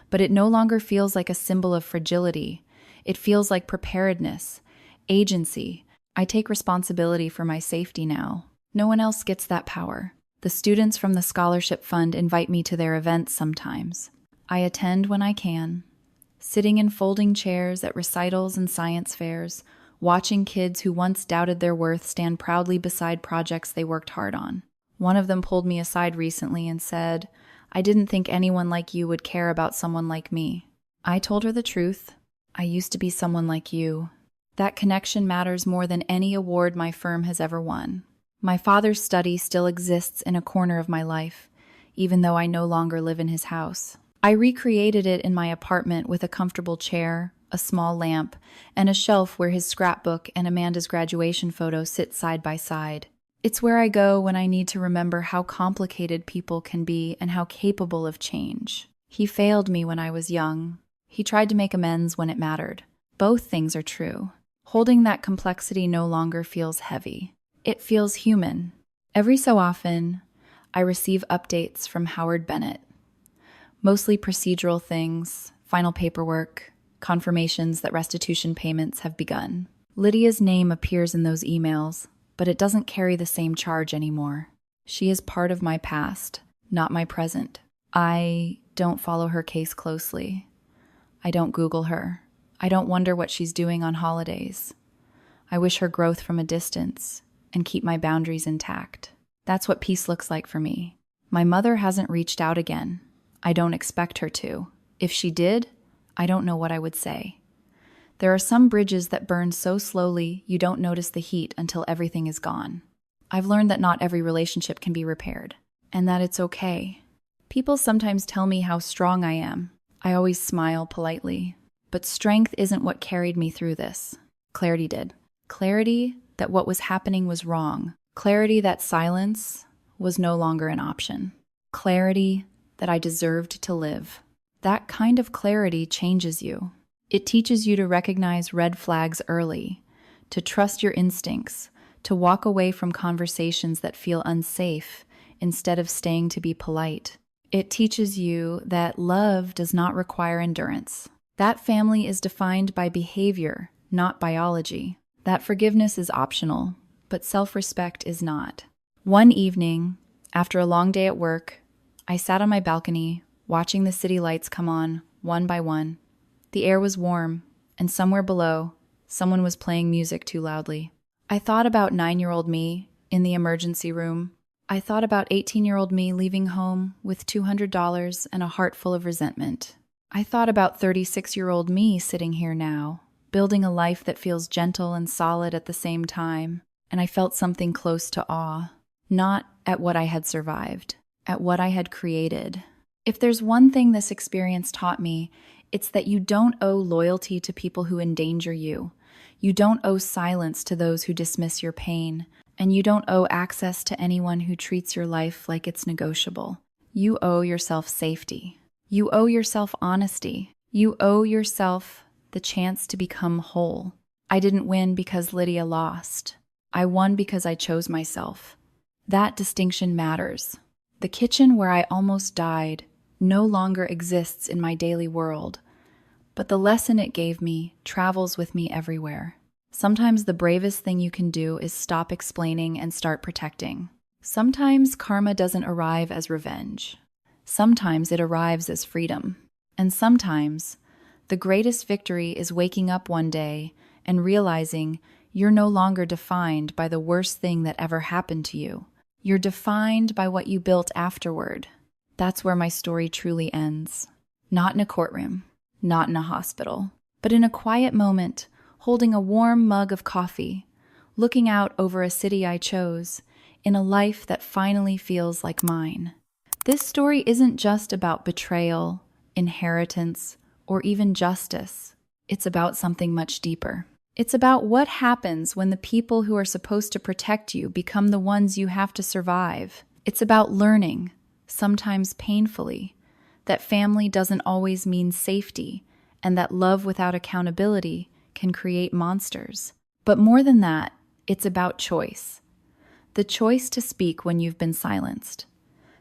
Speaker 1: But it no longer feels like a symbol of fragility. It feels like preparedness, agency. I take responsibility for my safety now. No one else gets that power. The students from the scholarship fund invite me to their events sometimes. I attend when I can, sitting in folding chairs at recitals and science fairs, watching kids who once doubted their worth stand proudly beside projects they worked hard on. One of them pulled me aside recently and said, "I didn't think anyone like you would care about someone like me." I told her the truth. I used to be someone like you. That connection matters more than any award my firm has ever won. My father's study still exists in a corner of my life, even though I no longer live in his house. I recreated it in my apartment with a comfortable chair, a small lamp, and a shelf where his scrapbook and Amanda's graduation photo sit side by side. It's where I go when I need to remember how complicated people can be and how capable of change. He failed me when I was young. He tried to make amends when it mattered. Both things are true. Holding that complexity no longer feels heavy. It feels human. Every so often, I receive updates from Howard Bennett. Mostly procedural things, final paperwork, confirmations that restitution payments have begun. Lydia's name appears in those emails, but it doesn't carry the same charge anymore. She is part of my past, not my present. I don't follow her case closely. I don't Google her. I don't wonder what she's doing on holidays. I wish her growth from a distance and keep my boundaries intact. That's what peace looks like for me. My mother hasn't reached out again. I don't expect her to. If she did, I don't know what I would say. There are some bridges that burn so slowly you don't notice the heat until everything is gone. I've learned that not every relationship can be repaired, and that it's okay. People sometimes tell me how strong I am. I always smile politely. But strength isn't what carried me through this. Clarity did. Clarity that what was happening was wrong. Clarity that silence was no longer an option. Clarity that I deserved to live. That kind of clarity changes you. It teaches you to recognize red flags early, to trust your instincts, to walk away from conversations that feel unsafe instead of staying to be polite. It teaches you that love does not require endurance. That family is defined by behavior, not biology. That forgiveness is optional, but self-respect is not. One evening, after a long day at work, I sat on my balcony, watching the city lights come on, one by one. The air was warm, and somewhere below, someone was playing music too loudly. I thought about 9-year-old me in the emergency room. I thought about 18-year-old me leaving home with $200 and a heart full of resentment. I thought about 36-year-old me sitting here now, building a life that feels gentle and solid at the same time, and I felt something close to awe, not at what I had survived, at what I had created. If there's one thing this experience taught me, it's that you don't owe loyalty to people who endanger you. You don't owe silence to those who dismiss your pain, and you don't owe access to anyone who treats your life like it's negotiable. You owe yourself safety. You owe yourself honesty. You owe yourself the chance to become whole. I didn't win because Lydia lost. I won because I chose myself. That distinction matters. The kitchen where I almost died no longer exists in my daily world, but the lesson it gave me travels with me everywhere. Sometimes the bravest thing you can do is stop explaining and start protecting. Sometimes karma doesn't arrive as revenge. Sometimes it arrives as freedom. And sometimes the greatest victory is waking up one day and realizing you're no longer defined by the worst thing that ever happened to you. You're defined by what you built afterward. That's where my story truly ends. Not in a courtroom, not in a hospital, but in a quiet moment, holding a warm mug of coffee, looking out over a city I chose, in a life that finally feels like mine. This story isn't just about betrayal, inheritance, or even justice. It's about something much deeper. It's about what happens when the people who are supposed to protect you become the ones you have to survive. It's about learning, sometimes painfully, that family doesn't always mean safety, and that love without accountability can create monsters. But more than that, it's about choice. The choice to speak when you've been silenced.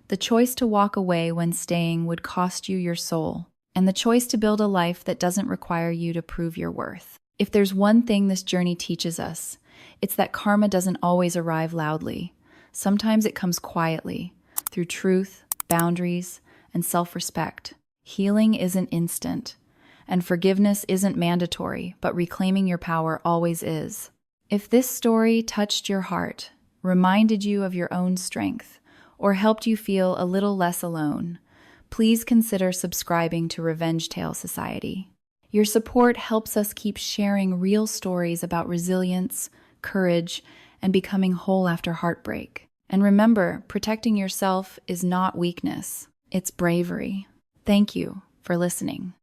Speaker 1: The choice to walk away when staying would cost you your soul. And the choice to build a life that doesn't require you to prove your worth. If there's one thing this journey teaches us, it's that karma doesn't always arrive loudly. Sometimes it comes quietly, through truth, boundaries, and self-respect. Healing isn't instant, and forgiveness isn't mandatory, but reclaiming your power always is. If this story touched your heart, reminded you of your own strength, or helped you feel a little less alone, please consider subscribing to Revenge Tale Society. Your support helps us keep sharing real stories about resilience, courage, and becoming whole after heartbreak. And remember, protecting yourself is not weakness, it's bravery. Thank you for listening.